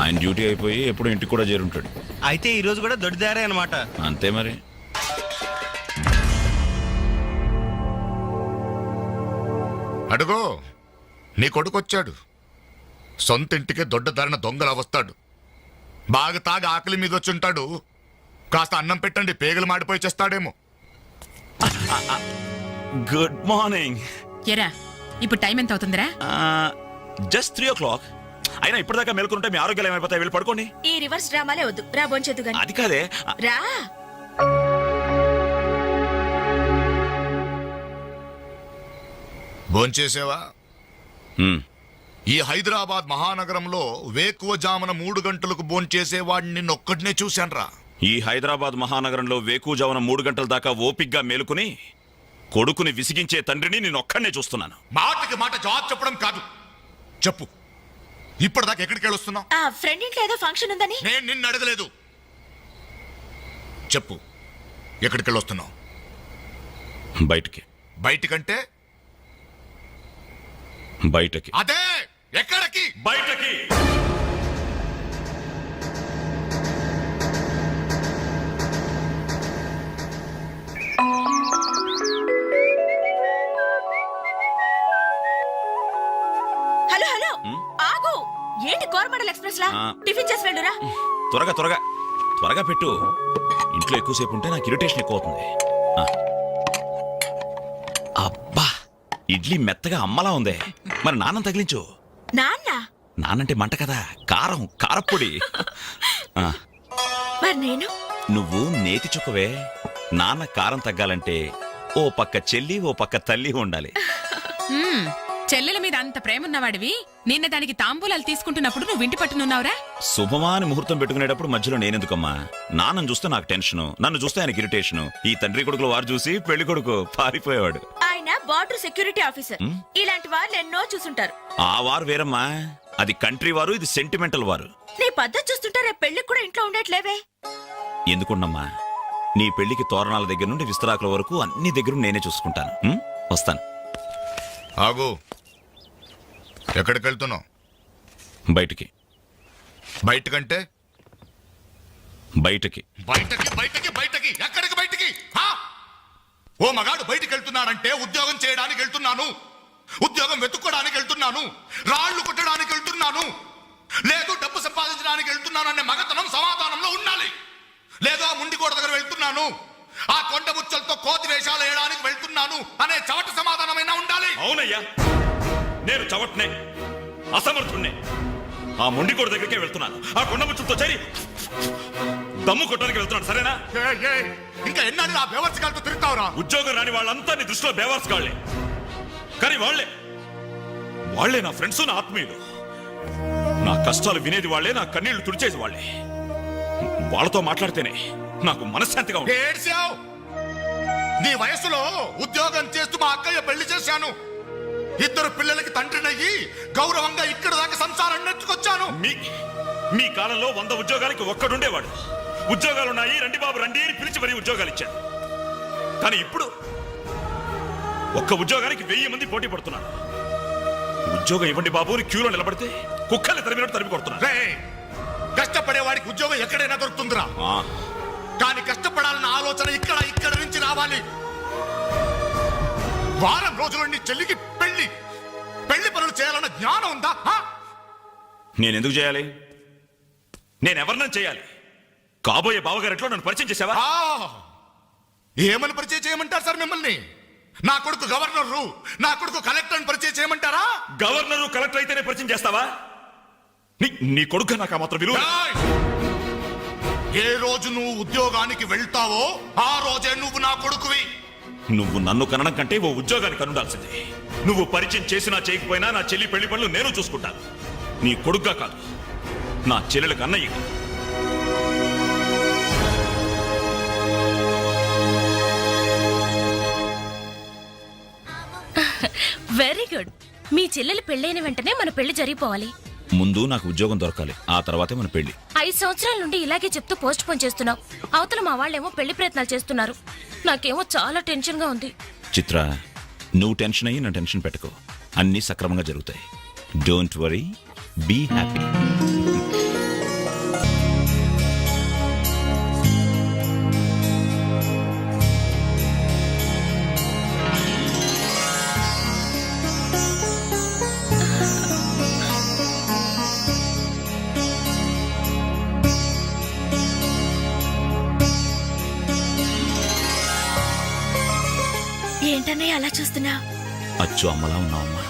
ఆయన డ్యూటీ అయిపోయి ఎప్పుడు ఇంటికి కూడా చేరుంటాడు. అయితే ఈ రోజు కూడా దొడ్డిదారే అనమాట. అంతే మరి. అడుగో, నీ కొడుకొచ్చాడు. సొంత ఇంటికే దొడ్డదారిన దొంగలా వస్తాడు. బాగా తాగి ఆకలి మీద వచ్చుంటాడు. కాస్త అన్నం పెట్టండి, పేగలు మాడిపోయి చేస్తాడేమో. Good morning. ఎరా ఇప్పుడు టైం ఎంత అవుతుందిరా? Just 3 o'clock. అయినా ఇప్పటిదాకా మేల్కొంటే మీ ఆరోగ్యాలు ఏమైపోతాయి? వెళ్ళి పడుకోండి. ఈ రివర్స్ డ్రామాలే వద్దు, రా బొంచెద్దు గాని. అది కాదే. రా. భోంచేసేవా? ఈ హైదరాబాద్ మహానగరంలో వేకువజామున 3 గంటలకు భోంచేసేవాడిని నిన్నొక్కడినే చూశాన్రా. ఈ హైదరాబాద్ మహానగరంలో వేకుజామున 3 గంటల దాకా ఓపిగ్గా మేలుకుని కొడుకుని విసిగించే తండ్రిని నేను ఒక్కడనే చూస్తున్నాను. మాటకి మాట జవాబు చెప్పడం కాదు, చెప్పు ఇప్పటిదాకా ఎక్కడికి వెళ్ళొస్తున్నావు? ఆ ఫ్రెండ్ ఇంట్లో ఏదో ఫంక్షన్ ఉందని. నేను నిన్ను అడగలేదు, చెప్పు ఎక్కడికి వెళ్ళొస్తున్నావు? బయటికి. బయటికంటే? బయటకి. అదే ఎక్కడికి? బయటకి. హలో హలో, ఆగు. ఏంటి కోరమండల్ ఎక్స్ప్రెస్ లా? టిఫిన్ చేసి వెళ్ళురా. త్వరగా త్వరగా త్వరగా పెట్టు. ఇంట్లో ఎక్కువసేపు ఉంటే నాకు ఇరిటేషన్ ఎక్కువ అవుతుంది. అబ్బా, ఇడ్లీ మెత్తగా అమ్మలా ఉంది. మరి నాన్నం తగిలించు. నాన్నంటే మంట కదా, కారం, కారప్పొడి. మరి నేను? నువ్వు నేతి చుక్కవే. నాన్న కారం తగ్గాలంటే ఓ పక్క చెల్లి ఓ పక్క తల్లి ఉండాలి. చెల్లెల మీద అంత ప్రేమ ఉన్నవాడివి నిన్న దానికి తాంబూలాలు తీసుకుంటున్నప్పుడు నువ్వు ఇంటి పట్టునున్నావురా? శుభమాని ముహూర్తం పెట్టుకునేటప్పుడు మధ్యలో నేనెందుకమ్మా? నాన్నను చూస్తే నాకు టెన్షను, నన్ను చూస్తే ఆయనకి ఇరిటేషను. ఈ తండ్రి కొడుకులు వారు చూసి పెళ్లి కొడుకు పారిపోయేవాడు. ఆయన బార్డర్ సెక్యూరిటీ ఆఫీసర్. ఇలాంటి వాళ్ళు ఎన్నో చూసుంటారు. ఆ వారు వేరమ్మా, అది కంట్రీ వారు, ఇది సెంటిమెంటల్ వారు. నీ పద్ధతి చూస్తుంటే రేపు పెళ్లికి కూడా ఇంట్లో ఉండట్లేవే. ఎందుకున్నమ్మా, నీ పెళ్లికి తోరణాల దగ్గర నుండి విస్తరాకుల వరకు అన్ని దగ్గర నేనే చూసుకుంటాను. వస్తాను. ఆగు, ఎక్కడికి వెళ్తున్నావు? బయటికి. బయటకంటే? బయటకి. బయటకి బయటకి బయటకి ఎక్కడికి బయటికి? ఓ మగాడు బయటికి వెళ్తున్నాడంటే ఉద్యోగం చేయడానికి వెళ్తున్నాను, ఉద్యోగం వెతుక్కోడానికి వెళ్తున్నాను, రాళ్లు కొట్టడానికి వెళ్తున్నాను, లేదు డబ్బు సంపాదించడానికి వెళ్తున్నాను అనే మగతనం సమాధానంలో ఉండాలి. లేదో ముండికోట దగ్గర వెళ్తున్నాను, ఆ కొండ ముచ్చలతో కోతి వేషాలు వేయడానికి వెళ్తున్నాను అనే చవట సమాధానమైనా ఉండాలి. అవునయ్యా, నేను చవట్నే, అసమర్థుణ్ణే. ఆ ముండికోట దగ్గరికే వెళ్తున్నాను, ఆ కొండ ముచ్చలతో చేరి దమ్ము కొట్టడానికి వెళ్తున్నాను. సరేనా? ఇంకా ఎన్నాళ్ళు ఆ బేవర్స్గాలతో తిరుగుతావురా? ఉద్యోగం రాని వాళ్ళంతా నీ దృష్టిలో బేవర్స్ గాళ్లే, కానీ వాళ్లే నా ఫ్రెండ్స్, నా ఆత్మీయులు. నా కష్టాలు వినేది వాళ్లే, నా కన్నీళ్లు తుడిచేది వాళ్లే. వాళ్ళతో మాట్లాడితేనే నాకు మనశ్శాంతిగా ఉంది. ఏడ్చావు? నీ వయసులో ఉద్యోగం చేస్తూ మా అక్కయ్య పెళ్లి చేశాను, 2 పిల్లలకి తండ్రినయ్యి గౌరవంగా ఇక్కడ దాకా సంసారం నెట్టుకొచ్చాను. మీ కాలంలో 100 ఉద్యోగాలకి ఒక్కడుండేవాడు. ఉద్యోగాలున్నాయి, రండి బాబు రండి అని పిలిచి మరీ ఉద్యోగాలు ఇచ్చాడు. కానీ ఇప్పుడు ఒక్క ఉద్యోగానికి 1000 మంది పోటీ పడుతున్నారు. ఉద్యోగం ఇవ్వండి బాబు అని క్యూలో నిలబడితే కుక్కల్ని తరిమినట్టు తరిమి కొడుతున్నారు. కష్టపడేవాడికి ఉద్యోగం ఎక్కడైనా దొరుకుతుందిరా, కానీ కష్టపడాలన్న ఆలోచన ఇక్కడ నుంచి రావాలి. వారం రోజులు నీ చెల్లికి పెళ్లి పనులు చేయాలన్న జ్ఞానం ఉందా? నేనెందుకు చేయాలి? నేనెవరినైనా చేయాలి. కాబోయే బావగారెట్లో నన్ను పరిచయం చేసావా? ఏమని పరిచయం చేయమంటారు సార్ మిమ్మల్ని? నా కొడుకు గవర్నరు, నా కొడుకు కలెక్టర్ పరిచయం చేయమంటారా? గవర్నరు కలెక్టర్ అయితేనే పరిచయం చేస్తావా? నీ కొడుకు నాకు ఆ మాత్రం విలువ. ఏ రోజు నువ్వు ఉద్యోగానికి వెళ్తావో ఆ రోజే నువ్వు నా కొడుకువి. నువ్వు నన్ను కనడం కంటే ఓ ఉద్యోగానికి కనుండాల్సిందే. నువ్వు పరిచయం చేసినా చేయకపోయినా నా చెల్లి పెళ్లి పనులు నేను చూసుకుంటాను. నీ కొడుగ్గా కాదు, నా చెల్లెలకు అన్నయ్య. Very good. మీ చెల్లెలు పెళ్ళైన వెంటనే మన పెళ్లి జరిగిపోవాలి. ముందు నాకు ఉద్యోగం దొరకాలి, ఆ తర్వాతే మన పెళ్లి. 5 సంవత్సరాల నుండి ఇలాగే చెప్తూ పోస్ట్ పోన్ చేస్తున్నావు. అవతల మా వాళ్ళేమో పెళ్లి ప్రయత్నాలు చేస్తున్నారు. నాకేమో చాలా టెన్షన్ గా ఉంది. చిత్ర, నువ్వు టెన్షన్ అయ్యి నా టెన్షన్ పెట్టుకో. అన్నీ సక్రమంగా జరుగుతాయి. Don't worry, be happy. ఏంటన్నయ్య అలా చూస్తున్నా? అచ్చు అమ్మలా ఉన్నావమ్మా.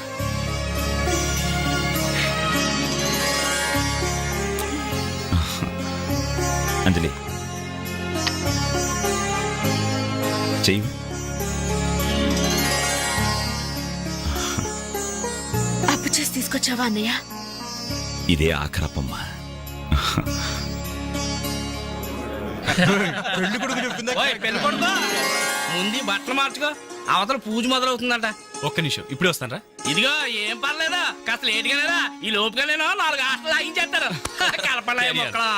అంజలి చెయ్యి. అప్పు చేసి తీసుకొచ్చావా అన్నయ్య? ఇదే ఆఖరప్పమ్మా. పెళ్లి కొడుకు చెప్తుందా? పెళ్లి కొడుకు ముందు బట్టలు మార్చుకో, అవతల పూజ మొదలవుతుందంట. ఒక్క నిమిషం ఇప్పుడే వస్తానరా. ఇదిగో ఏం పర్లేదా, కాస్త లేటుగానేరా. ఈ లోపుగానేనా 4 హాస్టల్ లాగించేస్తారు. కలపలే మొక్కలా.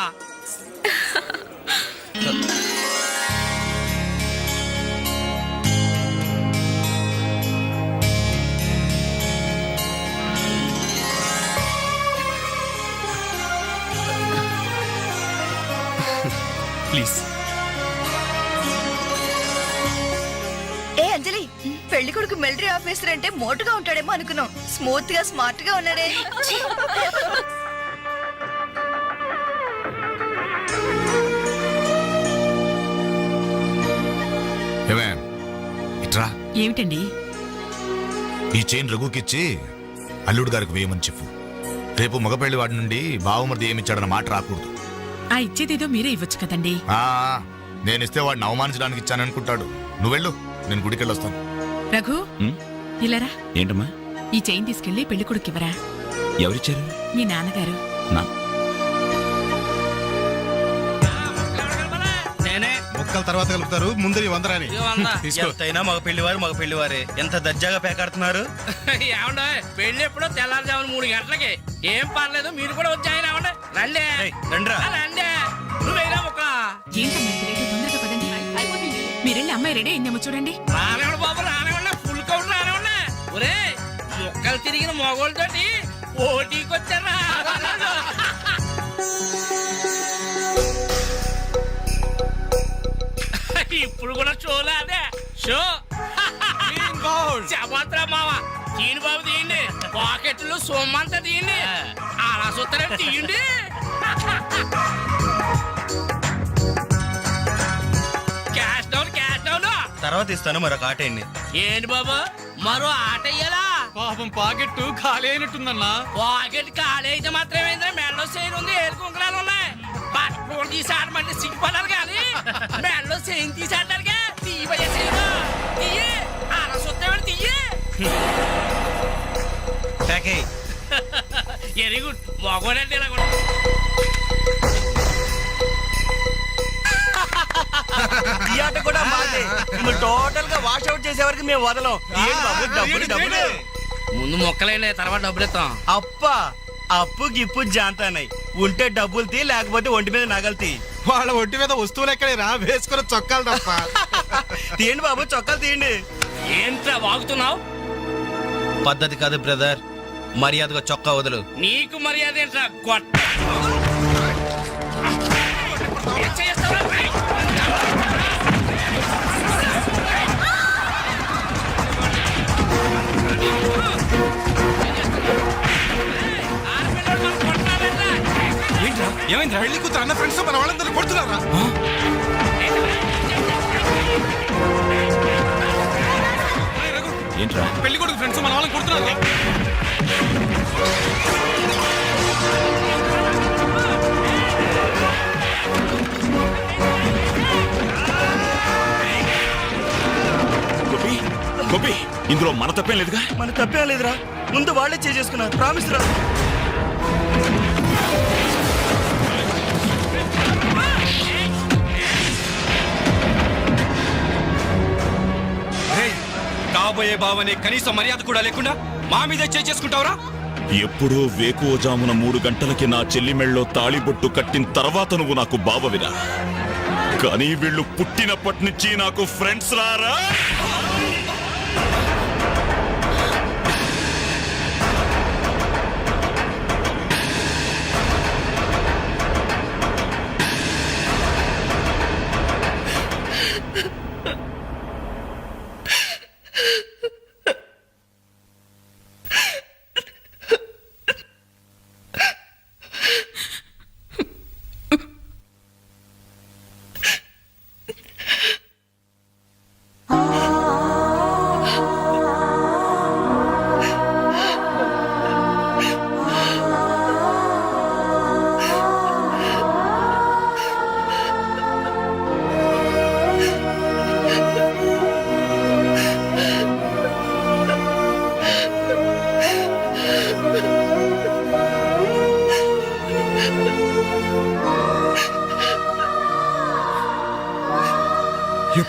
ప్లీజ్. ఏ అంజలి, పెళ్లి కొడుకు మిలిటరీ ఆఫీసర్ అంటే మోటుగా ఉంటాడేమో అనుకున్నాం. స్మూత్ గా స్మార్ట్ గా ఉన్నాడే. ఇట్రా, ఏమిటండి? ఈ చైన్ రఘుకిచ్చి అల్లుడు గారికి వేయమని చెప్పు. రేపు మగపెళ్లి వాడి నుండి బావమరిది ఏమిచ్చాడన్న మాట రాకూడదు. ఆ ఇచ్చేదేదో మీరే ఇవ్వచ్చు కదండి. నేనిస్తే వాడిని అవమానించడానికి ఇచ్చాననుకుంటాడు. నువ్వెళ్ళు, నేను గుడికెళ్ళి వస్తాను. రఘు, ఇలారా. ఏంటమ్మా? ఈ చైన్ తీసుకెళ్లి పెళ్లి కొడుకివ్వరా. ఎవరిచ్చారు? మీ నాన్నగారు. నేనే ముక్కల తర్వాత కలుపుతారు, ముందు నీ వందరాని ఎంతైనా మగ పెళ్లివారే ఎంత దర్జాగా పేకాడుతున్నారు. ఏమండే, పెళ్లి ఎప్పుడో తెల్లారుజామున 3 గంటలకి. ఏం పర్లేదు, మీరు కూడా వచ్చాయన. రండి రండ్రా. రండి. నువ్వేనా ముక్క ఏంటమ్మా ఇంత లేటు? తొందరగా పదండి. మీరెళ్ళి అమ్మాయి రెడీ అయిందేమో చూడండి. రానివ్వండి బాబు, రానివ్వండి. ఫుల్ కౌంట్ రానివ్వండి. ఒరే, మొక్కలు తిరిగిన మొగోళ్ళతోటి పోటీకి వచ్చారా? ఇప్పుడు కూడా షోలే అదే షో. చెప్పత్రా మావ, తీయండి బాబు, తీయండి. పాకెట్లు సొమ్మంతా తీయండి. అలా చూస్తారంటే తీయండి. Cash down, cash down. తర్వాత ఇస్తాను మరొక ఆటేయండి. ఏంటి బాబు, మరో ఆట అయ్యాలా? పాపం పాకెట్టు ఖాళీ అయినట్టుందన్నా. పాకెట్ ఖాళీ అయితే మాత్రం ఏంటంటే మెడలో చైన్ ఉంది, ఏడు కుంకులాలు ఉన్నాయి. పట్టుకోడు తీసి ఆడమంటే సిగ్గుపడాలి కానీ మెడలో చైన్ తీసి ఆడటానికే తీయబోయే చైన్ తీయి. అలా చూస్తామని తీయి. Very good. మగోడంటే ఇలా కూడా. ఈ ఆట కూడా మాదే. టోటల్ గా వాష్ అవుట్ చేసే వరకు మేము వదలం. డబ్బులు ముందు మొక్కలేండి, తర్వాత డబ్బులు ఇస్తాం. అప్పు గిప్పు జాంతానాయి. ఉంటే డబ్బులు తీ, లేకపోతే ఒంటి మీద నగలు తీ. వాళ్ళ ఒంటి మీద వస్తువులు ఎక్కడే రా, వేసుకున్న చొక్కాలు తప్ప. తీయండి బాబు, చొక్కాలు తీయండి. ఏంట్రా వాగుతున్నావు? పద్ధతి కాదు బ్రదర్, మర్యాదగా చొక్కా వదులు. నీకు మర్యాద ఏంట్రా గొట్ట? ఏమైంది? పెళ్లి కూతురు అన్న ఫ్రెండ్స్ మన వాళ్ళందరూ కొడుతున్నారా? ఏంట్రా? పెళ్లి కొడుకు ఫ్రెండ్స్ మన వాళ్ళని కొడుతున్నారు. గోపి, ఇందులో మన తప్పేం లేదుగా? మన తప్పేం లేదురా, ముందు వాళ్ళే చేసుకున్నారు. ప్రామిస్ రా. కాబోయే బావనే కనీసం మర్యాద కూడా లేకుండా మా మీద చేసుకుంటావురా? ఎప్పుడో వేకువజామున 3 గంటలకి నా చెల్లి మెళ్ళలో తాళిబొట్టు కట్టిన తర్వాత నువ్వు నాకు బావవిరా. కానీ వీళ్ళు పుట్టినప్పటి నుంచి నాకు ఫ్రెండ్స్ రారా.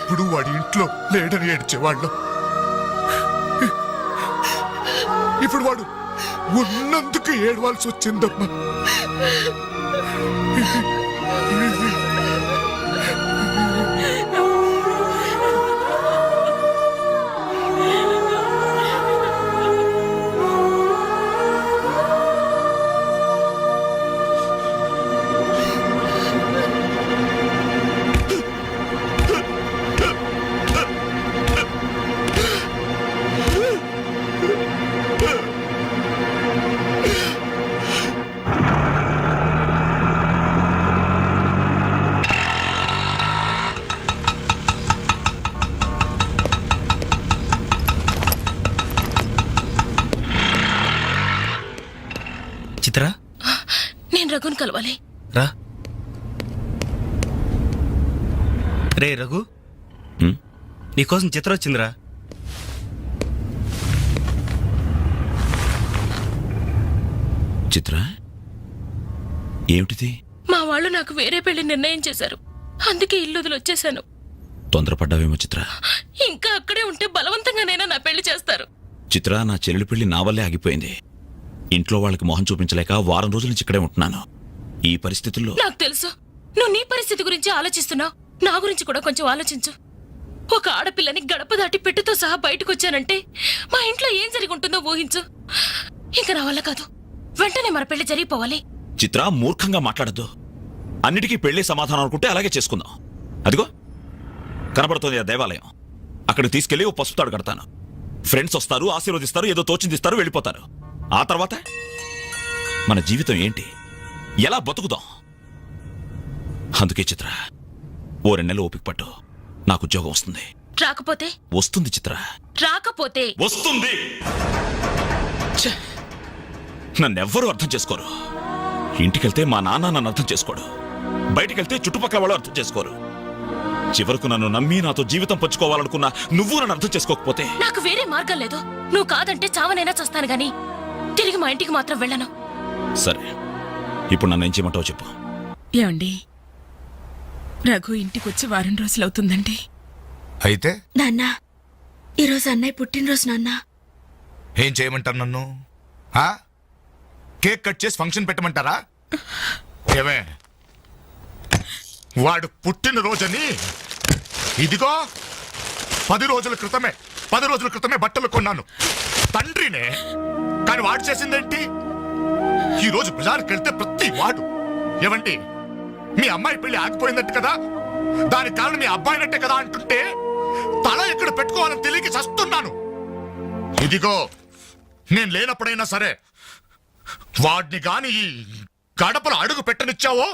ఎప్పుడు వాడి ఇంట్లో లేడని ఏడ్చేవాళ్ళం. ఇప్పుడు వాడు ఉన్నందుకు ఏడవాల్సి వచ్చిందమ్మా. చిత్ర నేను రఘుని కలవాలి. రా. రే రఘు, నీకోసం చిత్ర వచ్చిందిరా. చిత్ర, ఏమిటిది? మా వాళ్ళు నాకు వేరే పెళ్లి నిర్ణయం చేశారు. అందుకే ఇల్లు వదిలి వచ్చేసాను. తొందరపడ్డావేమో చిత్ర. ఇంకా అక్కడే ఉంటే బలవంతంగానైనా నా పెళ్లి చేస్తారు. చిత్ర, నా చెల్లెలి పెళ్లి నా వల్లే ఆగిపోయింది. ఇంట్లో వాళ్ళకి మొహం చూపించలేక వారం రోజుల నుంచి ఇక్కడే ఉంటున్నాను. ఈ పరిస్థితుల్లో నాకు తెలుసు నువ్వు నీ పరిస్థితి గురించి ఆలోచిస్తున్నావు. నా గురించి కూడా కొంచెం ఆలోచించు. ఒక ఆడపిల్లని గడప దాటి పెట్టుతో సహా బయటకు వచ్చానంటే మా ఇంట్లో ఏం జరిగి ఉంటుందో ఊహించు. ఇంకా నా వల్ల కాదు. వెంటనే మన పెళ్లి జరిగిపోవాలి. చిత్ర, మూర్ఖంగా మాట్లాడద్దు. అన్నిటికీ పెళ్లి సమాధానం అనుకుంటే అలాగే చేసుకుందాం. అదిగో కనబడుతోంది ఆ దేవాలయం. అక్కడికి తీసుకెళ్లి ఓ పసుపు తాడు కడతాను. ఫ్రెండ్స్ వస్తారు, ఆశీర్వదిస్తారు, ఏదో తోచిందిస్తారు, వెళ్ళిపోతారు. ఆ తర్వాత మన జీవితం ఏంటి, ఎలా బతుకుదాం? అందుకే చిత్ర, ఓ 2 నెలలు ఓపిక పట్టు. నాకు ఉద్యోగం వస్తుంది. రాకపోతే? వస్తుంది చిత్ర. రాకపోతే? వస్తుంది. నన్నెవ్వరూ అర్థం చేసుకోరు. ఇంటికెళ్తే మా నాన్న నన్ను అర్థం చేసుకోడు. బయటికెళ్తే చుట్టుపక్కల వాళ్ళు అర్థం చేసుకోరు. చివరకు నన్ను నమ్మి నాతో జీవితం పంచుకోవాలనుకున్నా నువ్వు నన్ను అర్థం చేసుకోకపోతే? నాకు వేరే మార్గం లేదు. నువ్వు కాదంటే చావనైనా చస్తాను గాని తిరిగి మా ఇంటికి మాత్రం వెళ్ళను. సరే, ఇప్పుడు నన్ను ఏం చేయమంటావో చెప్పు. ఏమండి, రఘు ఇంటికి వచ్చి వారం రోజులు అవుతుందండి. అయితే నాన్న, ఈరోజు అన్నయ్య పుట్టినరోజు నాన్న. ఏం చేయమంటారు నన్ను? కేక్ కట్ చేసి ఫంక్షన్ పెట్టమంటారా? ఏమే, వాడు పుట్టినరోజని ఇదిగో 10 రోజుల క్రితమే బట్టలు కొన్నాను. తండ్రినే, కానీ వాడు చేసిందేంటి? ఈ రోజు బజార్కి వెళ్తే ప్రతి వాడు ఏమండి మీ అమ్మాయి పెళ్లి ఆగిపోయిందట్టు కదా, దానికి కారణం మీ అబ్బాయినట్టే కదా అంటుంటే తల ఎక్కడ పెట్టుకోవాలని తెలియక చస్తున్నాను. ఇదిగో నేను లేనప్పుడైనా సరే వాడిని గాని ఈ గడపలో అడుగు పెట్టనిచ్చావో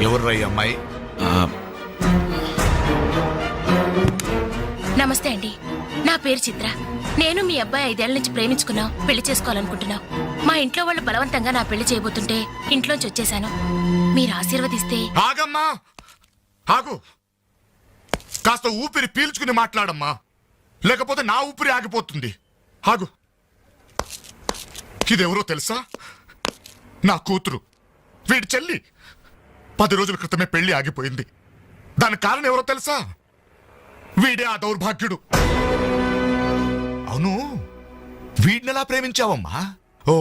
ఎవర్రా ఈ అమ్మాయి? నమస్తే అండి, నా పేరు చిత్ర. నేను మీ అబ్బాయి 5 ఏళ్ల నుంచి ప్రేమించుకున్నాం, పెళ్లి చేసుకోవాలనుకుంటున్నాం. మా ఇంట్లో వాళ్ళు బలవంతంగా నా పెళ్లి చేయబోతుంటే ఇంట్లోంచి వచ్చేసాను. మీరు ఆశీర్వదిస్తే. ఆగమ్మా, ఆగు. కాస్త ఊపిరి పీల్చుకుని మాట్లాడమ్మా, లేకపోతే నా ఊపిరి ఆగిపోతుంది. ఆగు. ఇదెవరో తెలుసా? నా కూతురు, వీడి చెల్లి. 10 రోజుల క్రితమే పెళ్లి ఆగిపోయింది. దానికి కారణం ఎవరో తెలుసా? వీడే ఆ దౌర్భాగ్యుడు. అవును, వీడినెలా ప్రేమించావమ్మా? ఓ,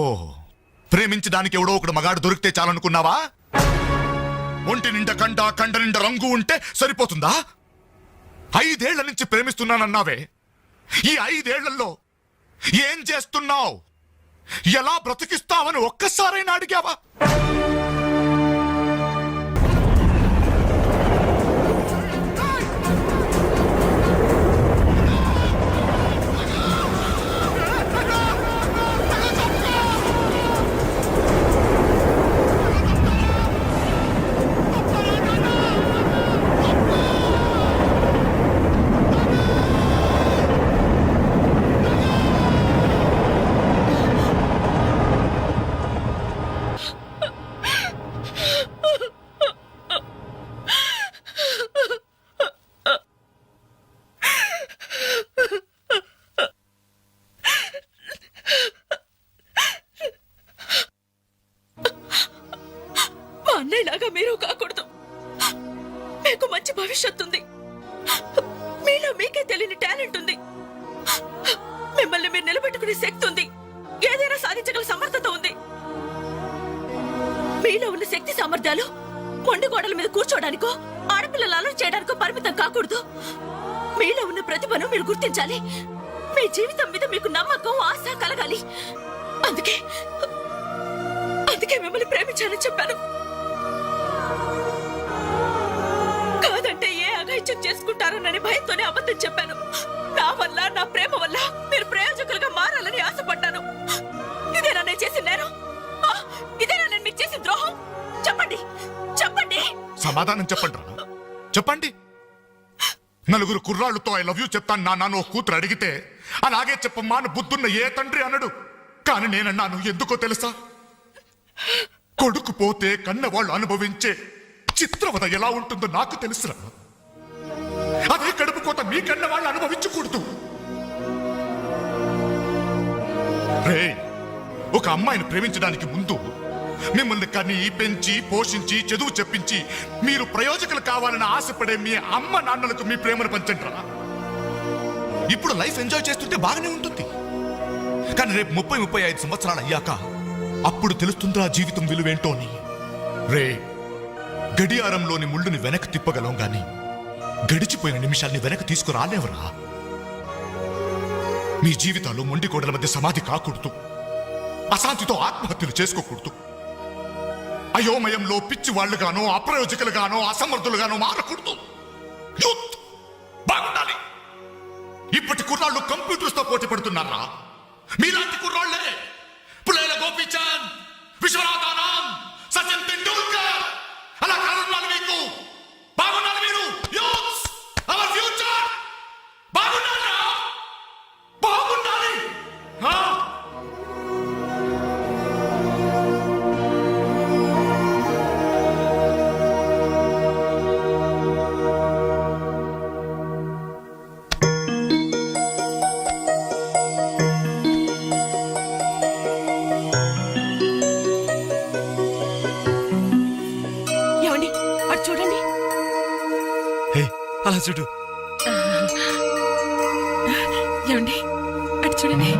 ప్రేమించడానికి ఎవడో ఒకడు మగాడు దొరికితే చాలనుకున్నావా? ఒంటి నిండా కండ నిండా రంగు ఉంటే సరిపోతుందా? 5 ఏళ్ల నుంచి ప్రేమిస్తున్నానన్నావే, ఈ 5 ఏళ్లలో ఏం చేస్తున్నావు? ఎలా బ్రతికిస్తావని ఒక్కసారైనా అడిగావా? మీరు కాకూడదు. మీకు మంచి భవిష్యత్తు ఉంది. మీలో మీకే తెలియని టాలెంట్ ఉంది. మిమ్మల్ని మీరు నిలబెట్టుకునే శక్తి ఉంది. ఏదైనా సాధించగల సమర్థత ఉంది. మీలో ఉన్న శక్తి సామర్థ్యాలు మొండి గోడల మీద కూర్చోడానికో ఆడపిల్లలు అలర్ట్ చేయడానికో పరిమితం కాకూడదు. మీలో ఉన్న ప్రతిభను మీరు గుర్తించాలి. మీ జీవితం మీద మీకు నమ్మకం, ఆశ కలగాలి. అందుకే మిమ్మల్ని ప్రేమించాలని చెప్పాను. కాదంటే ఏ అఘాయిత్యం చేసుకుంటారనని భయంతోనే అబద్ధం చెప్పాను. నా వల్ల, నా ప్రేమ వల్ల మీరు ప్రయోజకులుగా మారాలని ఆశపడ్డాను. ఇదేనా నేను చేసిన నేరం? ఇదేనా నేను మీకు చేసిన ద్రోహం? చెప్పండి, చెప్పండి. సమాధానం చెప్పండి రా, చెప్పండి. నలుగురు కుర్రాళ్ళతో ఐ లవ్ యూ చెప్తాను నాన్న ఓ కూతురు అడిగితే అలాగే చెప్పమ్మా అని బుద్ధున్న ఏ తండ్రి అనడు. కానీ నేనన్నాను, ఎందుకో తెలుసా? కొడుకు పోతే కన్నవాళ్ళు అనుభవించే చిత్రవద ఎలా ఉంటుందో నాకు తెలుసురా. అదే కడుపు కోత మీ కన్నవాళ్ళు అనుభవించకూడదు. రే, ఒక అమ్మాయిని ప్రేమించడానికి ముందు మిమ్మల్ని కని పెంచి పోషించి చదువు చెప్పించి మీరు ప్రయోజకులు కావాలని ఆశపడే మీ అమ్మ నాన్నలకు మీ ప్రేమను పంచండిరా. ఇప్పుడు లైఫ్ ఎంజాయ్ చేస్తుంటే బాగానే ఉంటుంది. కానీ రేపు 30-35 సంవత్సరాలు అయ్యాక అప్పుడు తెలుస్తుందా జీవితం విలువేంటో అని. రే, గడియారంలోని ముళ్ళుని వెనక్కి తిప్పగలం గాని గడిచిపోయిన నిమిషాల్ని వెనక్కి తీసుకురాలేవరా. మీ జీవితాల్లో మొండి కోడల మధ్య సమాధి కాకూడదు. అశాంతితో ఆత్మహత్యలు చేసుకోకూడదు. అయోమయంలో పిచ్చి వాళ్ళుగానో అప్రయోజకులుగానో అసమర్థులుగానో మారకూడదు. యూత్ బాగుండాలి. ఇప్పటి కుర్రాళ్ళు కంప్యూటర్స్ తో పోటీ పడుతున్నారా? మీలాంటి కుర్రాళ్లే పుల్లెల గోపీచంద్, విశ్వనాథానంద్, సచిన్ తెండూల్కర్ అలా కానున్నారు. మీకు బాగున్నారు. మీరు యూత్స్, అవర్ ఫ్యూచర్. బాగున్నారా? బాగుండాలి. చూడండి, అలా చూడు. ఏమండి, అటు చూడండి.